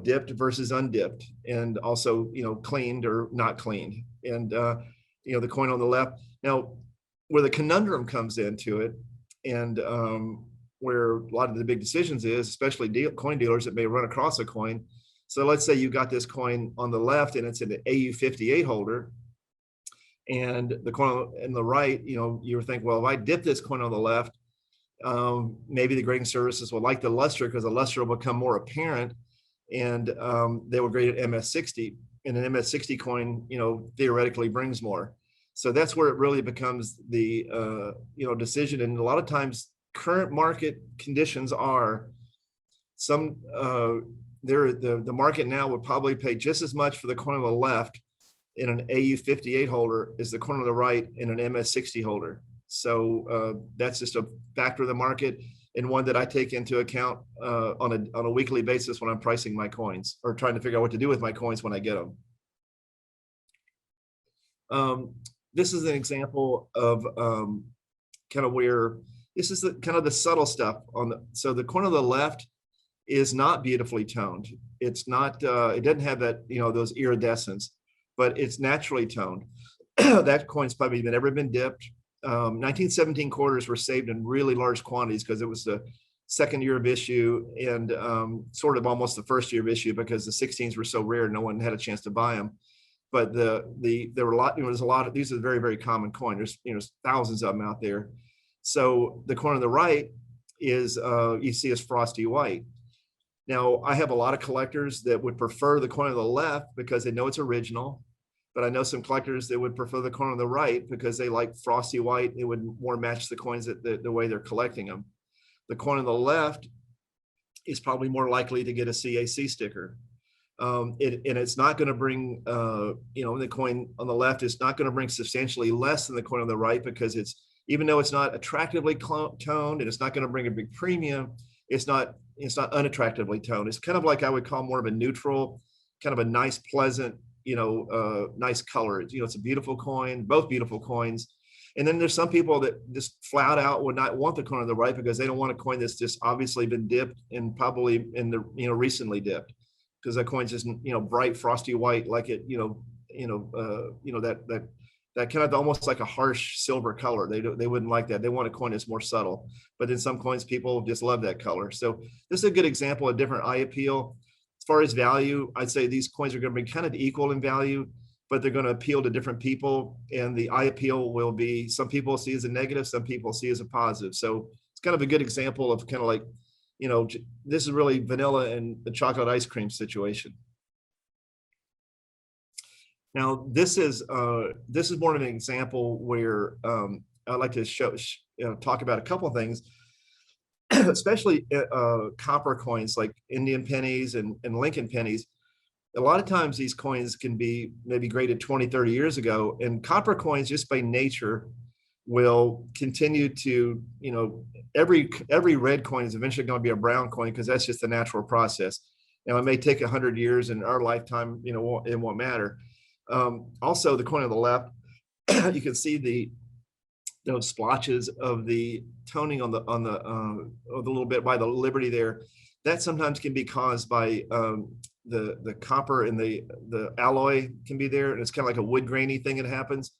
dipped versus undipped, and also, cleaned or not cleaned. And, the coin on the left. Now, where the conundrum comes into it, and where a lot of the big decisions is, especially coin dealers that may run across a coin. So let's say you got this coin on the left and it's an AU58 holder, and the coin on the right, you would think, well, if I dip this coin on the left, maybe the grading services will like the luster because the luster will become more apparent, and they will grade it MS-60, and an MS-60 coin, theoretically brings more. So that's where it really becomes the, decision. And a lot of times current market conditions are some the market now would probably pay just as much for the coin on the left in an AU58 holder as the coin on the right in an MS60 holder. So that's just a factor of the market, and one that I take into account on a weekly basis when I'm pricing my coins or trying to figure out what to do with my coins when I get them. This is an example of kind of where this is the kind of the subtle stuff on the, so the coin on the left is not beautifully toned. It's not, it doesn't have that, those iridescence, but it's naturally toned. That coin's probably never been dipped. 1917 quarters were saved in really large quantities because it was the second year of issue and sort of almost the first year of issue because the 16s were so rare, no one had a chance to buy them. But there were a lot, there's a lot of, these are very, very common coin. There's thousands of them out there. So the coin on the right is, you see is frosty white. Now, I have a lot of collectors that would prefer the coin on the left because they know it's original, but I know some collectors that would prefer the coin on the right because they like frosty white. It would more match the coins the way they're collecting them. The coin on the left is probably more likely to get a CAC sticker. And it's not going to bring, the coin on the left is not going to bring substantially less than the coin on the right because it's, even though it's not attractively toned and it's not going to bring a big premium, it's not unattractively toned. It's kind of like I would call more of a neutral, kind of a nice, pleasant, nice color. It's a beautiful coin, both beautiful coins. And then there's some people that just flat out would not want the coin on the right because they don't want a coin that's just obviously been dipped and probably in the, recently dipped because that coin's just, bright, frosty white, like it, that kind of almost like a harsh silver color. They wouldn't like that. They want a coin that's more subtle. But in some coins, people just love that color. So this is a good example of different eye appeal. As far as value, I'd say these coins are going to be kind of equal in value, but they're going to appeal to different people. And the eye appeal will be, some people see as a negative, some people see as a positive. So it's kind of a good example of kind of like, this is really vanilla and the chocolate ice cream situation. Now, this is more of an example where I'd like to talk about a couple of things, especially copper coins like Indian pennies and Lincoln pennies. A lot of times these coins can be maybe graded 20, 30 years ago, and copper coins just by nature will continue to, every red coin is eventually going to be a brown coin because that's just the natural process. Now, it may take 100 years in our lifetime, it won't matter. Also, the coin on the left, you can see those splotches of the toning on the little bit by the Liberty there. That sometimes can be caused by the copper and the alloy can be there, and it's kind of like a wood grainy thing that happens.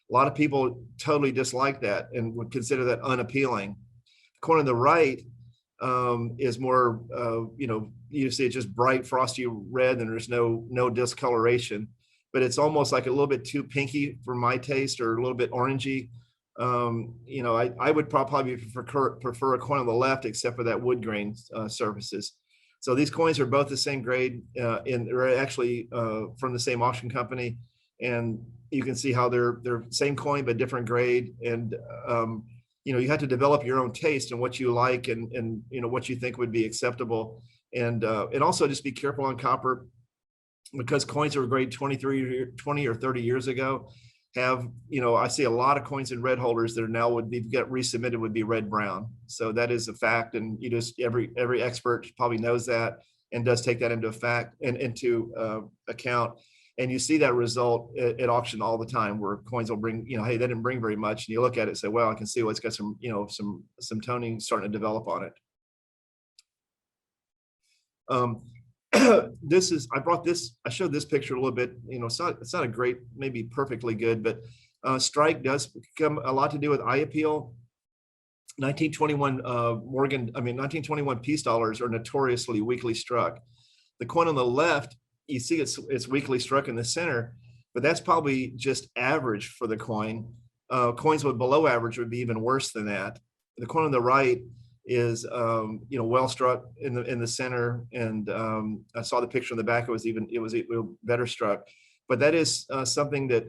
A lot of people totally dislike that and would consider that unappealing. The coin on the right is more, you see it's just bright frosty red and there's no discoloration. But it's almost like a little bit too pinky for my taste or a little bit orangey. I would probably prefer a coin on the left, except for that wood grain surfaces. So these coins are both the same grade and they're actually from the same auction company. And you can see how they're same coin, but different grade. And, you have to develop your own taste and what you like and what you think would be acceptable. And also just be careful on copper, because coins that were graded 20 or 30 years ago have, I see a lot of coins in red holders that are now get resubmitted would be red brown. So that is a fact. And every expert probably knows that and does take that into account. And you see that result at auction all the time where coins will bring, hey, they didn't bring very much. And you look at it and say, well, I can see it's got some, some toning starting to develop on it. I showed this picture a little bit, it's not a great, maybe perfectly good, but strike does become a lot to do with eye appeal. 1921 peace dollars are notoriously weakly struck. The coin on the left, you see it's weakly struck in the center, but that's probably just average for the coin. Coins with below average would be even worse than that. The coin on the right is well struck in the center, and I saw the picture in the back. It was better struck, but that is something that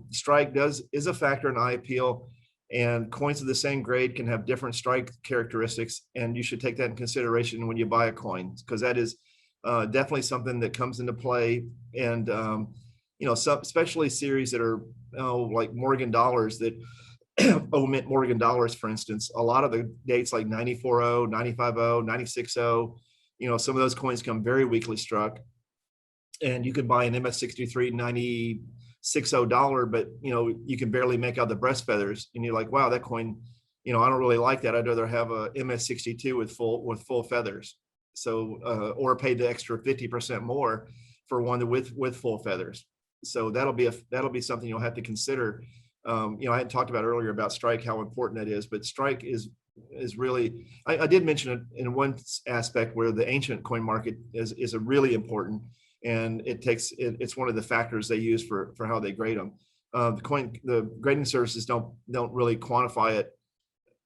strike is a factor in eye appeal, and coins of the same grade can have different strike characteristics, and you should take that in consideration when you buy a coin, because that is definitely something that comes into play. And, some especially series that are like Morgan dollars that omit Morgan dollars, for instance. A lot of the dates like 94.0, 95.0, 96.0, some of those coins come very weakly struck. And you can buy an MS63 $96.0, but you can barely make out the breast feathers, and you're like, wow, that coin, I don't really like that. I'd rather have a MS62 with full feathers. So or pay the extra 50% more for one with full feathers. So that'll be something you'll have to consider. I hadn't talked about earlier about strike, how important that is, but strike is really, I did mention it in one aspect where the ancient coin market is a really important, and it's one of the factors they use for how they grade them. The grading services don't really quantify it.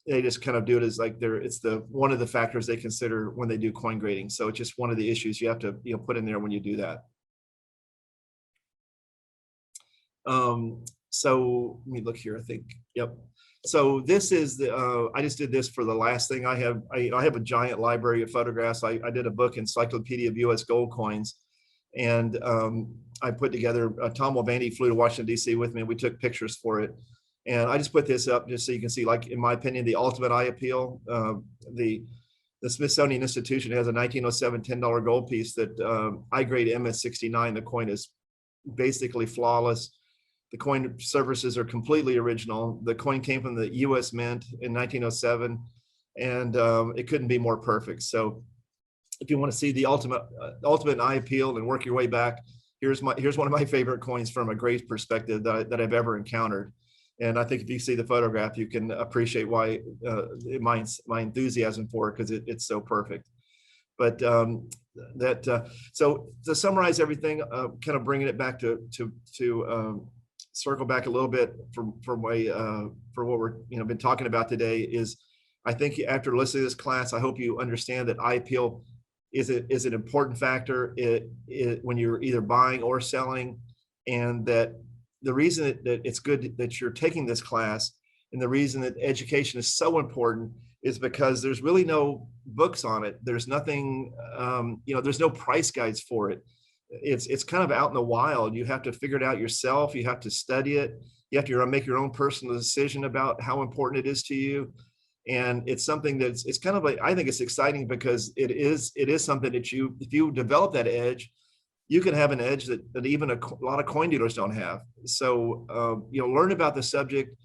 They just kind of do it as like it's one of the factors they consider when they do coin grading. So it's just one of the issues you have to put in there when you do that. So let me look here. I think, yep. So this is I just did this for the last thing. I have a giant library of photographs. I did a book, Encyclopedia of U.S. Gold Coins, and I put together. Tom Mulvaney flew to Washington D.C. with me, and we took pictures for it. And I just put this up just so you can see, like, in my opinion, the ultimate eye appeal. The Smithsonian Institution has a 1907 $10 gold piece that I grade MS69. The coin is basically flawless. The coin surfaces are completely original. The coin came from the U.S. Mint in 1907, and it couldn't be more perfect. So if you want to see the ultimate eye appeal and work your way back, here's one of my favorite coins from a grade perspective that I've ever encountered. And I think if you see the photograph, you can appreciate why my enthusiasm for it, because it's so perfect. But so to summarize everything, kind of bringing it back to circle back a little bit for what we're been talking about today, is I think after listening to this class, I hope you understand that eye appeal is an important factor when you're either buying or selling, and that the reason that it's good that you're taking this class, and the reason that education is so important, is because there's really no books on it. There's nothing, there's no price guides for it. It's kind of out in the wild. You have to figure it out yourself. You have to study it. You have to make your own personal decision about how important it is to you. And it's something it's kind of like, I think it's exciting because it is something that if you develop that edge, you can have an edge that even a lot of coin dealers don't have. So, learn about the subject,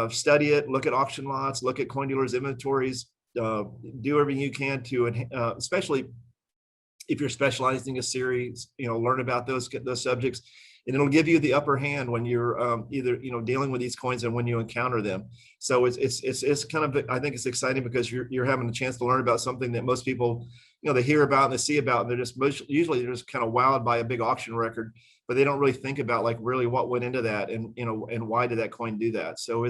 study it, look at auction lots, look at coin dealers' inventories, do everything you can to, especially if you're specializing in a series, learn about those subjects, and it'll give you the upper hand when you're either, dealing with these coins and when you encounter them. So it's kind of, I think it's exciting because you're having a chance to learn about something that most people, they hear about and they see about, and they're just usually they're just kind of wowed by a big auction record, but they don't really think about like really what went into that, and and why did that coin do that. So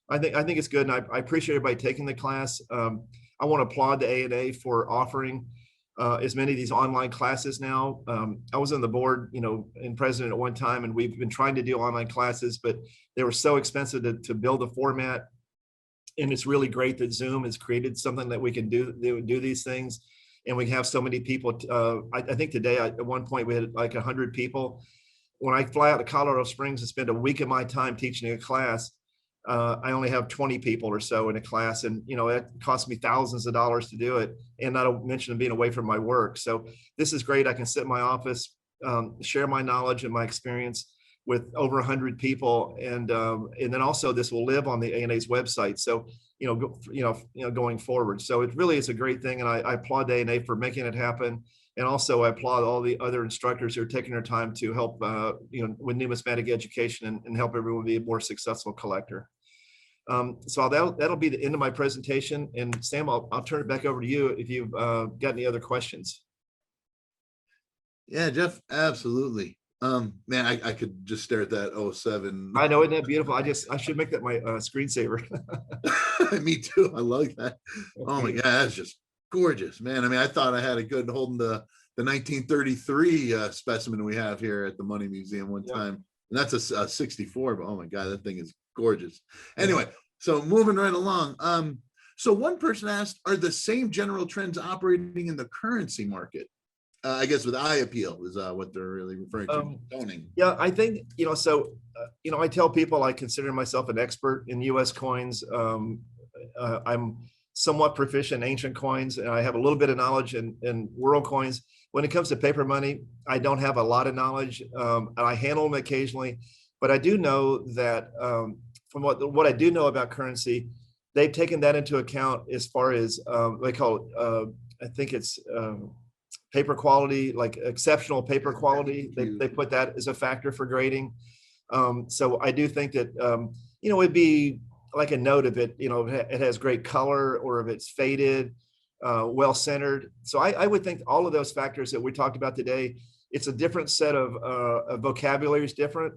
I think it's good, and I appreciate everybody taking the class. I want to applaud the ANA for offering as many of these online classes now. I was on the board, and president at one time, and we've been trying to do online classes, but they were so expensive to build a format. And it's really great that Zoom has created something that we can do these things. And we have so many people. I think today, at one point, we had like 100 people. When I fly out to Colorado Springs and spend a week of my time teaching a class, I only have 20 people or so in a class, and it costs me thousands of dollars to do it, and not to mention being away from my work. So this is great. I can sit in my office, share my knowledge and my experience with over 100 people, and then also this will live on the ANA's website. So going forward. So it really is a great thing, and I applaud the ANA for making it happen. And also I applaud all the other instructors who are taking their time to help with numismatic education and help everyone be a more successful collector. So that'll be the end of my presentation. And Sam, I'll turn it back over to you if you've got any other questions. Yeah, Jeff, absolutely. Man, I could just stare at that 07. I know, isn't that beautiful? I should make that my screensaver. Me too. I like that. Oh my God, that's just gorgeous, man. I mean, I thought I had a good holding the 1933 specimen we have here at the Money Museum one time, and that's a 64. But oh my God, that thing is gorgeous. Anyway, so moving right along. So one person asked, are the same general trends operating in the currency market? I guess with eye appeal is what they're really referring to. Toning. Yeah, I think, I tell people I consider myself an expert in US coins. I'm somewhat proficient in ancient coins, and I have a little bit of knowledge in world coins. When it comes to paper money, I don't have a lot of knowledge. And I handle them occasionally, but I do know that from what I do know about currency, they've taken that into account as far as they call it, I think it's paper quality, like exceptional paper quality. They put that as a factor for grading. So I do think that, it'd be like a note if it has great color, or if it's faded, well centered. So I would think all of those factors that we talked about today, it's a different set of vocabulary is different,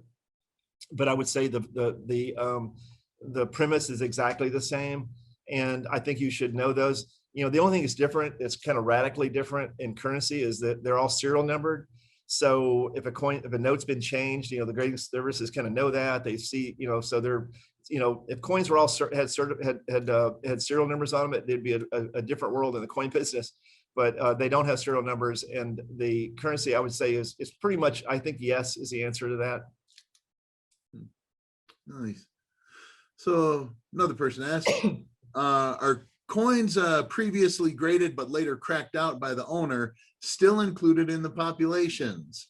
but I would say the premise is exactly the same. And I think you should know those. The only thing that's different, it's kind of radically different in currency, is that they're all serial numbered. So if a note's been changed, the grading services kind of know that. They see, so they're, if coins were all had serial numbers on them, it'd be a different world in the coin business. But they don't have serial numbers, and the currency, I would say, is pretty much, I think yes is the answer to that. Nice. So another person asked, are coins previously graded but later cracked out by the owner still included in the populations?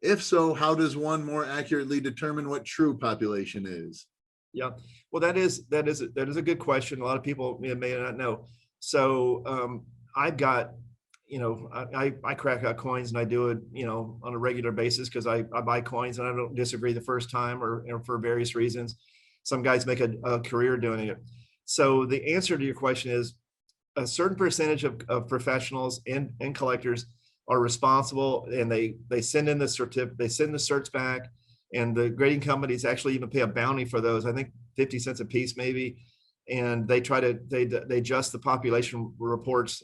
If so, how does one more accurately determine what true population is? Yeah, well, that is a good question. A lot of people may not know. So I've got, I crack out coins, and I do it, on a regular basis, because I buy coins and I don't disagree the first time, or for various reasons. Some guys make a career doing it. So the answer to your question is a certain percentage of professionals and collectors are responsible, and they send in the they send the certs back, and the grading companies actually even pay a bounty for those. I think 50 cents a piece maybe. And they adjust the population reports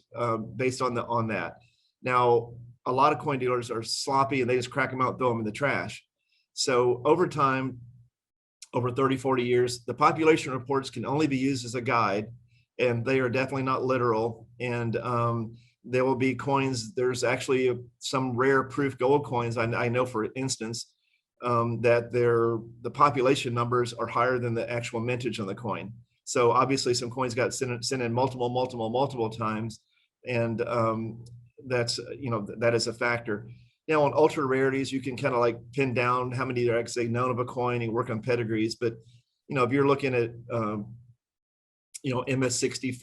based on that. Now, a lot of coin dealers are sloppy, and they just crack them out, throw them in the trash. So over time, over 30, 40 years, the population reports can only be used as a guide, and they are definitely not literal. And there will be coins. There's actually some rare proof gold coins, I know, for instance, that the population numbers are higher than the actual mintage on the coin. So obviously some coins got sent in multiple times. And that is a factor. Now, on ultra rarities, you can kind of like pin down how many are actually known of a coin and work on pedigrees. But, if you're looking at, MS-64,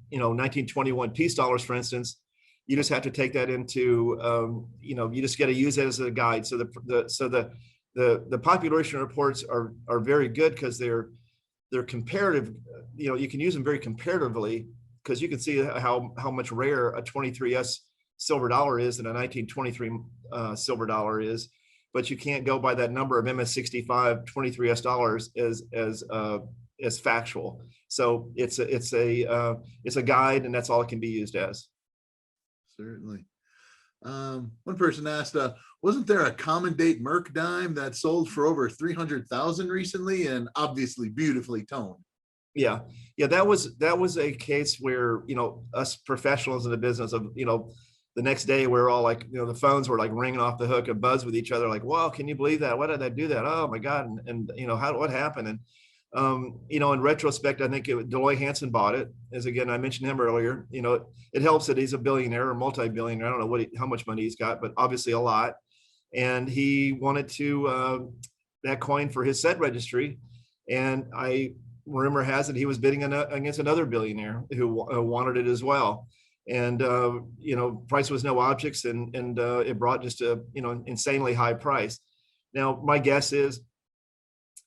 1921 peace dollars, for instance, you just have to take that into, you just got to use it as a guide. So the population reports are very good, because they're comparative. You can use them very comparatively, because you can see how much rare a 23S silver dollar is than a 1923 silver dollar is, but you can't go by that number of MS-65 23S dollars as factual. So it's a guide, and that's all it can be used as. Certainly. One person asked, wasn't there a common date Merc dime that sold for over 300,000 recently, and obviously beautifully toned? Yeah, that was a case where, us professionals in the business of, the next day we were all like, the phones were like ringing off the hook and buzz with each other, like, wow, can you believe that? Why did I do that? Oh my God. And what happened? And, in retrospect, I think Deloy Hansen bought it. As again, I mentioned him earlier. It helps that he's a billionaire or multi-billionaire. I don't know how much money he's got, but obviously a lot. And he wanted to that coin for his set registry. And rumor has it he was bidding against another billionaire who wanted it as well. And price was no objects, and it brought just a insanely high price. Now, my guess is,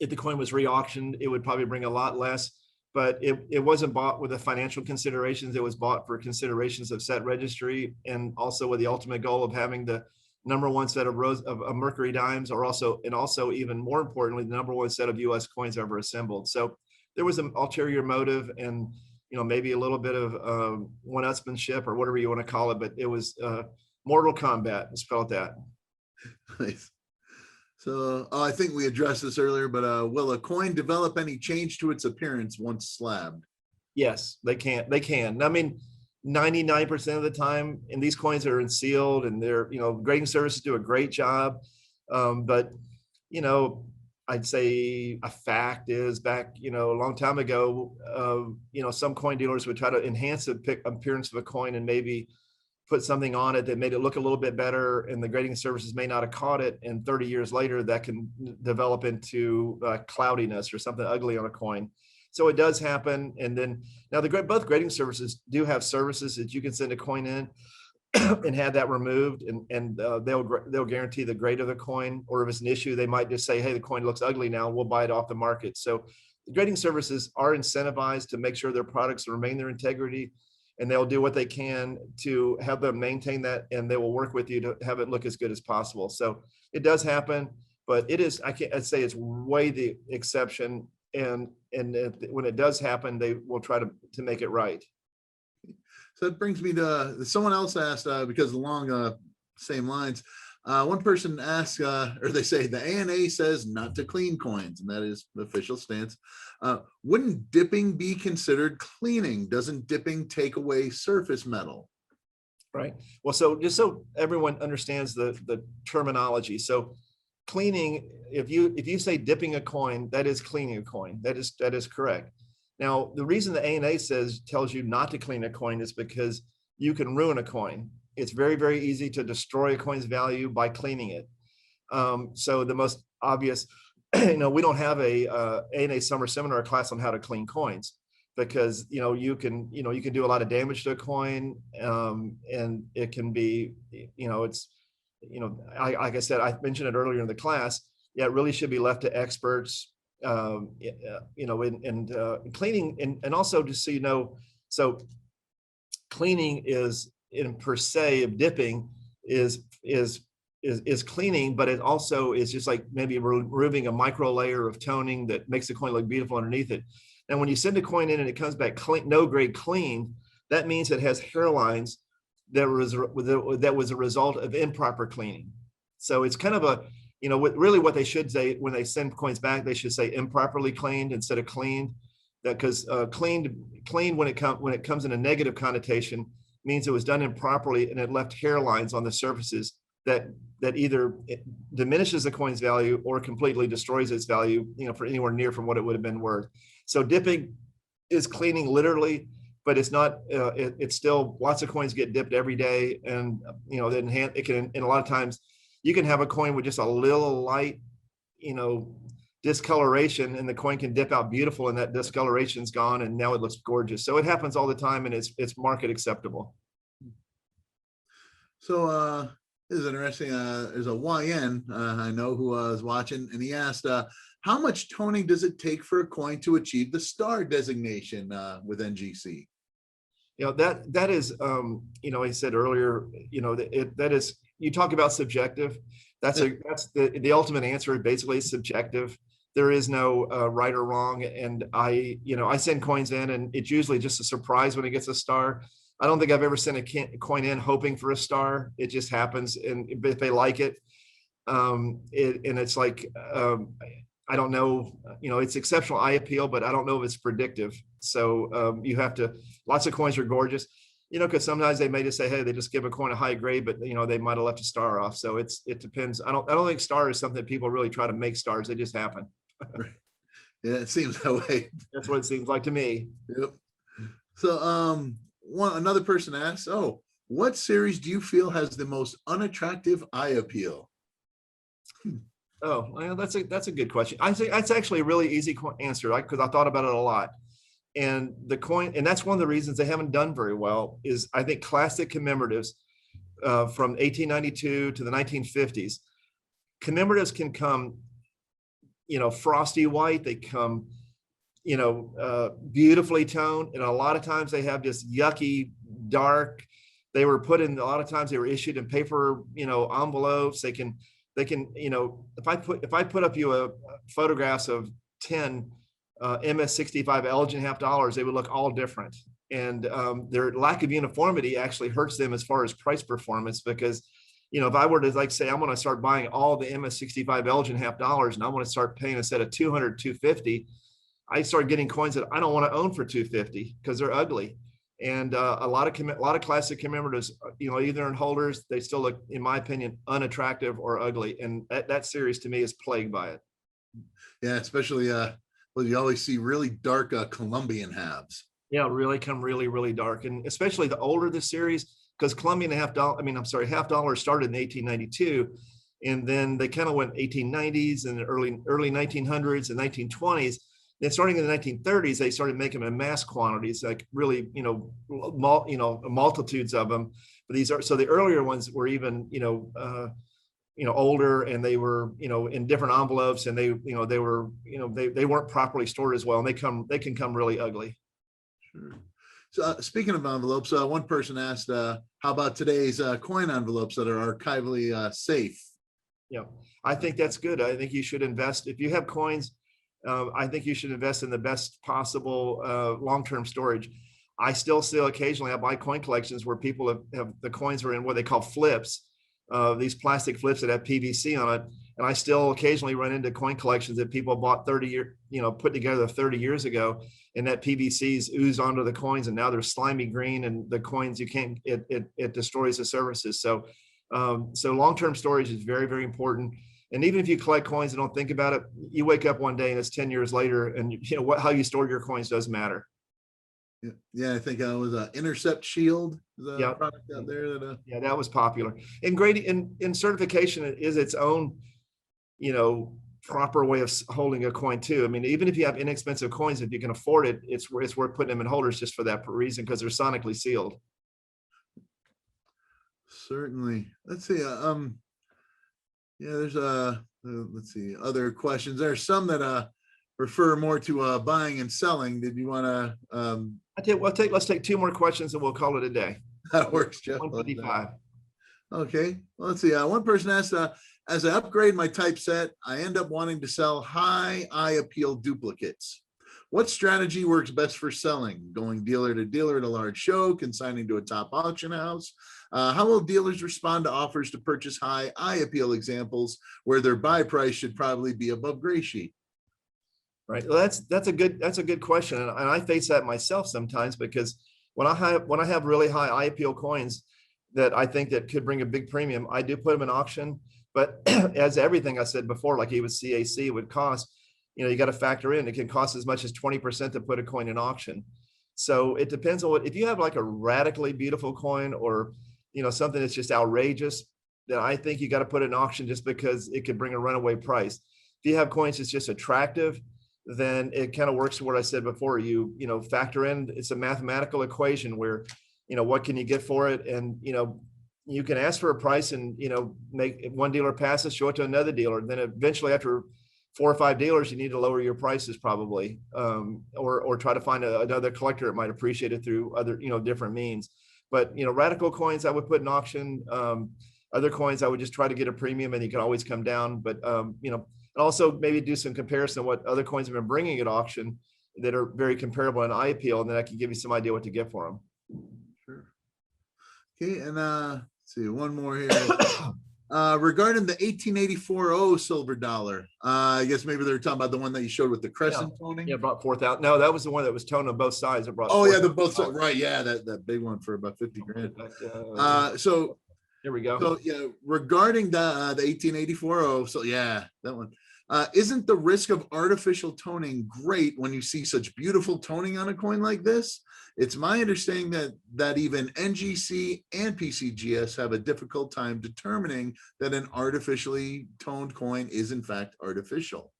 if the coin was re-auctioned, it would probably bring a lot less, but it wasn't bought with the financial considerations. It was bought for considerations of set registry, and also with the ultimate goal of having the number one set of Mercury dimes, or also even more importantly, the number one set of US coins ever assembled. So there was an ulterior motive, and maybe a little bit of one-upsmanship, or whatever you want to call it, but it was Mortal Kombat, let's call it that. Nice. So I think we addressed this earlier, but will a coin develop any change to its appearance once slabbed? Yes, they can. I mean, 99% of the time, and these coins are sealed, and they're, grading services do a great job. But, I'd say a fact is back, a long time ago, some coin dealers would try to enhance the appearance of a coin and maybe put something on it that made it look a little bit better, and the grading services may not have caught it. And 30 years later, that can develop into cloudiness or something ugly on a coin. So it does happen. And then now both grading services do have services that you can send a coin in and have that removed, and they'll guarantee the grade of the coin. Or if it's an issue, they might just say, hey, the coin looks ugly now, we'll buy it off the market. So the grading services are incentivized to make sure their products remain their integrity, and they'll do what they can to have them maintain that, and they will work with you to have it look as good as possible. So it does happen, but I'd say it's way the exception. And when it does happen, they will try to make it right. So that brings me to someone else asked, because along same lines, one person asked, or they say the ANA says not to clean coins, and that is the official stance. Wouldn't dipping be considered cleaning? Doesn't dipping take away surface metal? Right. Well, so just so everyone understands the terminology. So cleaning, if you say dipping a coin, that is cleaning a coin. That is correct. Now, the reason the ANA tells you not to clean a coin is because you can ruin a coin. It's very, very easy to destroy a coin's value by cleaning it. So the most obvious, we don't have a ANA summer seminar class on how to clean coins, because you can do a lot of damage to a coin, and it can be, like I said, I mentioned it earlier in the class. Yeah, it really should be left to experts. Cleaning, and also just so cleaning is in per se of dipping is cleaning, but it also is just like maybe removing a micro layer of toning that makes the coin look beautiful underneath it. And when you send a coin in and it comes back clean, no grade clean, that means it has hairlines that was a result of improper cleaning. So it's kind of really what they should say when they send coins back, they should say improperly cleaned instead of cleaned. That because cleaned when it comes in a negative connotation means it was done improperly and it left hairlines on the surfaces that either diminishes the coin's value or completely destroys its value, for anywhere near from what it would have been worth. So dipping is cleaning literally, but it's not. It's still, lots of coins get dipped every day, and it can. And a lot of times, you can have a coin with just a little light, discoloration, and the coin can dip out beautiful, and that discoloration's gone, and now it looks gorgeous. So it happens all the time, and it's market acceptable. So this is interesting. There's a YN I know who was watching, and he asked, how much toning does it take for a coin to achieve the star designation with NGC? That is, I said earlier, that is, you talk about subjective. That's the ultimate answer. Basically, is subjective. There is no right or wrong. And I send coins in, and it's usually just a surprise when it gets a star. I don't think I've ever sent a coin in hoping for a star. It just happens, and if they like it, and it's like, I don't know, it's exceptional eye appeal, but I don't know if it's predictive. So you have to. Lots of coins are gorgeous, because sometimes they may just say, hey, they just give a coin a high grade, but they might have left a star off. So it depends. I don't think star is something that people really try to make stars. They just happen. Yeah, it seems that way. That's what it seems like to me. Yep. So another person asks, what series do you feel has the most unattractive eye appeal? Oh, well, that's a good question. I think that's actually a really easy answer, because I thought about it a lot. And the coin, and that's one of the reasons they haven't done very well, is I think classic commemoratives from 1892 to the 1950s. Commemoratives can come, frosty white. They come, beautifully toned, and a lot of times they have just yucky, dark. They were put in. A lot of times they were issued in paper, envelopes. They can, if I put up you photographs of 10 MS-65 $11.50, they would look all different. And their lack of uniformity actually hurts them as far as price performance, because, if I were to say, I'm going to start buying all the MS-65 $11.50, and I want to start paying instead of $200, $250, I start getting coins that I don't want to own for $250 because they're ugly. And a lot of classic commemoratives, either in holders, they still look, in my opinion, unattractive or ugly. And that series to me is plagued by it. Yeah, especially well, you always see really dark Colombian halves. Yeah, really come really dark, and especially the older the series, because Colombian half dollar started in 1892, and then they kind of went 1890s and early 1900s and 1920s. Then starting in the 1930s, they started making them in mass quantities, like really, multitudes of them. But the earlier ones were even, older, and they were, in different envelopes, and they weren't properly stored as well, and they can come really ugly. Sure. So speaking of envelopes, one person asked, how about today's coin envelopes that are archivally safe? Yeah, I think that's good. I think you should invest, if you have coins, I think you should invest in the best possible long-term storage. I still occasionally I buy coin collections where people have the coins are in what they call flips, these plastic flips that have PVC on it. And I still occasionally run into coin collections that people bought put together 30 years ago, and that PVC's ooze onto the coins, and now they're slimy green, and the coins, it destroys the surfaces. So long-term storage is very important. And even if you collect coins and don't think about it, you wake up one day and it's 10 years later, and how you store your coins does matter. Yeah, I think it was Intercept Shield, the product out there that that was popular. And grading in certification is its own, proper way of holding a coin too. I mean, even if you have inexpensive coins, if you can afford it, it's worth putting them in holders just for that reason, because they're sonically sealed. Certainly. Let's see. There's let's see, other questions. There's some that refer more to buying and selling. Did you want to? Let's take two more questions and we'll call it a day. That works, Jeff. 155. Okay. Well, let's see. One person asked, as I upgrade my typeset, I end up wanting to sell high eye appeal duplicates. What strategy works best for selling? Going dealer to dealer at a large show, consigning to a top auction house? How will dealers respond to offers to purchase high eye appeal examples where their buy price should probably be above gray sheet? Right. Well, that's a good question, and I face that myself sometimes, because when I have really high eye appeal coins that I think that could bring a big premium, I do put them in auction. But as everything I said before, like even CAC would cost, you got to factor in, it can cost as much as 20% to put a coin in auction. So it depends on if you have like a radically beautiful coin, or something that's just outrageous, then I think you got to put it in auction just because it could bring a runaway price. If you have coins that's just attractive, then it kind of works to what I said before. You factor in, it's a mathematical equation where, what can you get for it? And, you can ask for a price and, make one dealer pass it, show it to another dealer. Then eventually after 4 or 5 dealers, you need to lower your prices probably, or try to find another collector that might appreciate it through other, different means. But, radical coins I would put in auction. Other coins I would just try to get a premium, and you can always come down. But, and also maybe do some comparison of what other coins have been bringing at auction that are very comparable in eye appeal, and then I can give you some idea what to get for them. Sure. Okay, and let's see, one more here. Regarding the 1884 silver dollar, I guess maybe they're talking about the one that you showed with the crescent toning. Yeah, brought 4,000. No, that was the one that was toned on both sides. It brought. Oh yeah, the both sides. Right. Yeah, that big one for about 50 grand. So here we go. So yeah, regarding the 1884, so yeah, that one. Isn't the risk of artificial toning great when you see such beautiful toning on a coin like this? It's my understanding that even NGC and PCGS have a difficult time determining that an artificially toned coin is in fact artificial.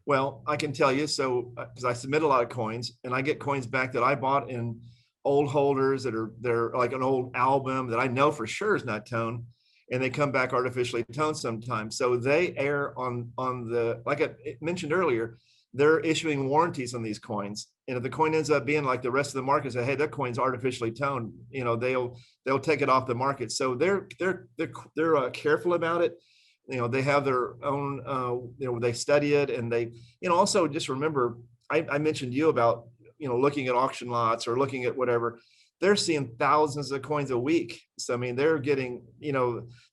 Well, I can tell you, so because I submit a lot of coins, and I get coins back that I bought in old holders they're like an old album that I know for sure is not toned, and they come back artificially toned sometimes. So they err on the, like I mentioned earlier, they're issuing warranties on these coins. And if the coin ends up being like the rest of the market, say, hey, that coin's artificially toned, they'll take it off the market. So they're careful about it. They have their own, they study it, and they, also just remember, I mentioned to you about, looking at auction lots or looking at whatever. They're seeing thousands of coins a week. So, I mean, they're getting,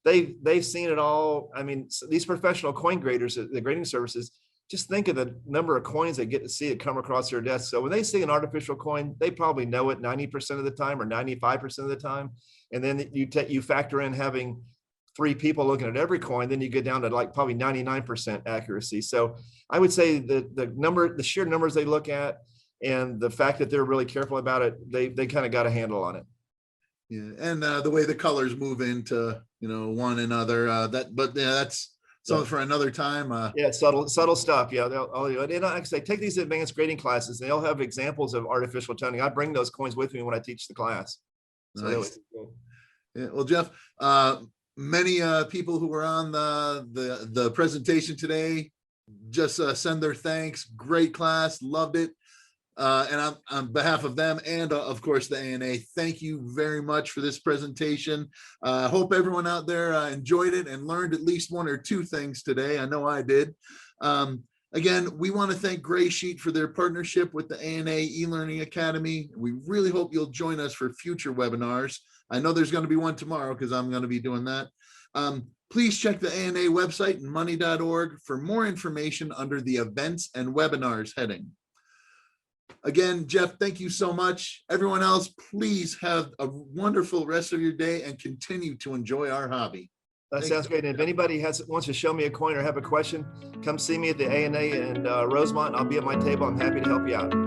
they've seen it all. I mean, these professional coin graders, the grading services, just think of the number of coins they get to see it come across their desk. So when they see an artificial coin, they probably know it 90% of the time or 95% of the time. And then you factor in having 3 people looking at every coin, then you get down to like probably 99% accuracy. So I would say the sheer numbers they look at and the fact that they're really careful about it, they kind of got a handle on it. Yeah, and the way the colors move into one another, that's something for another time. Yeah, subtle stuff. Yeah, and like I say, take these advanced grading classes. They'll have examples of artificial toning. I bring those coins with me when I teach the class. So nice. Yeah, well, Jeff, many people who were on the presentation today just send their thanks. Great class, loved it. And on behalf of them and of course the ANA, thank you very much for this presentation. Hope everyone out there enjoyed it and learned at least 1 or 2 things today. I know I did. Again, we want to thank Graysheet for their partnership with the ANA eLearning Academy. We really hope you'll join us for future webinars. I know there's going to be one tomorrow because I'm going to be doing that. Please check the ANA website and money.org for more information under the events and webinars heading. Again, Jeff, thank you so much. Everyone else, please have a wonderful rest of your day and continue to enjoy our hobby. That sounds great. And if anybody wants to show me a coin or have a question, come see me at the ANA in Rosemont. I'll be at my table. I'm happy to help you out.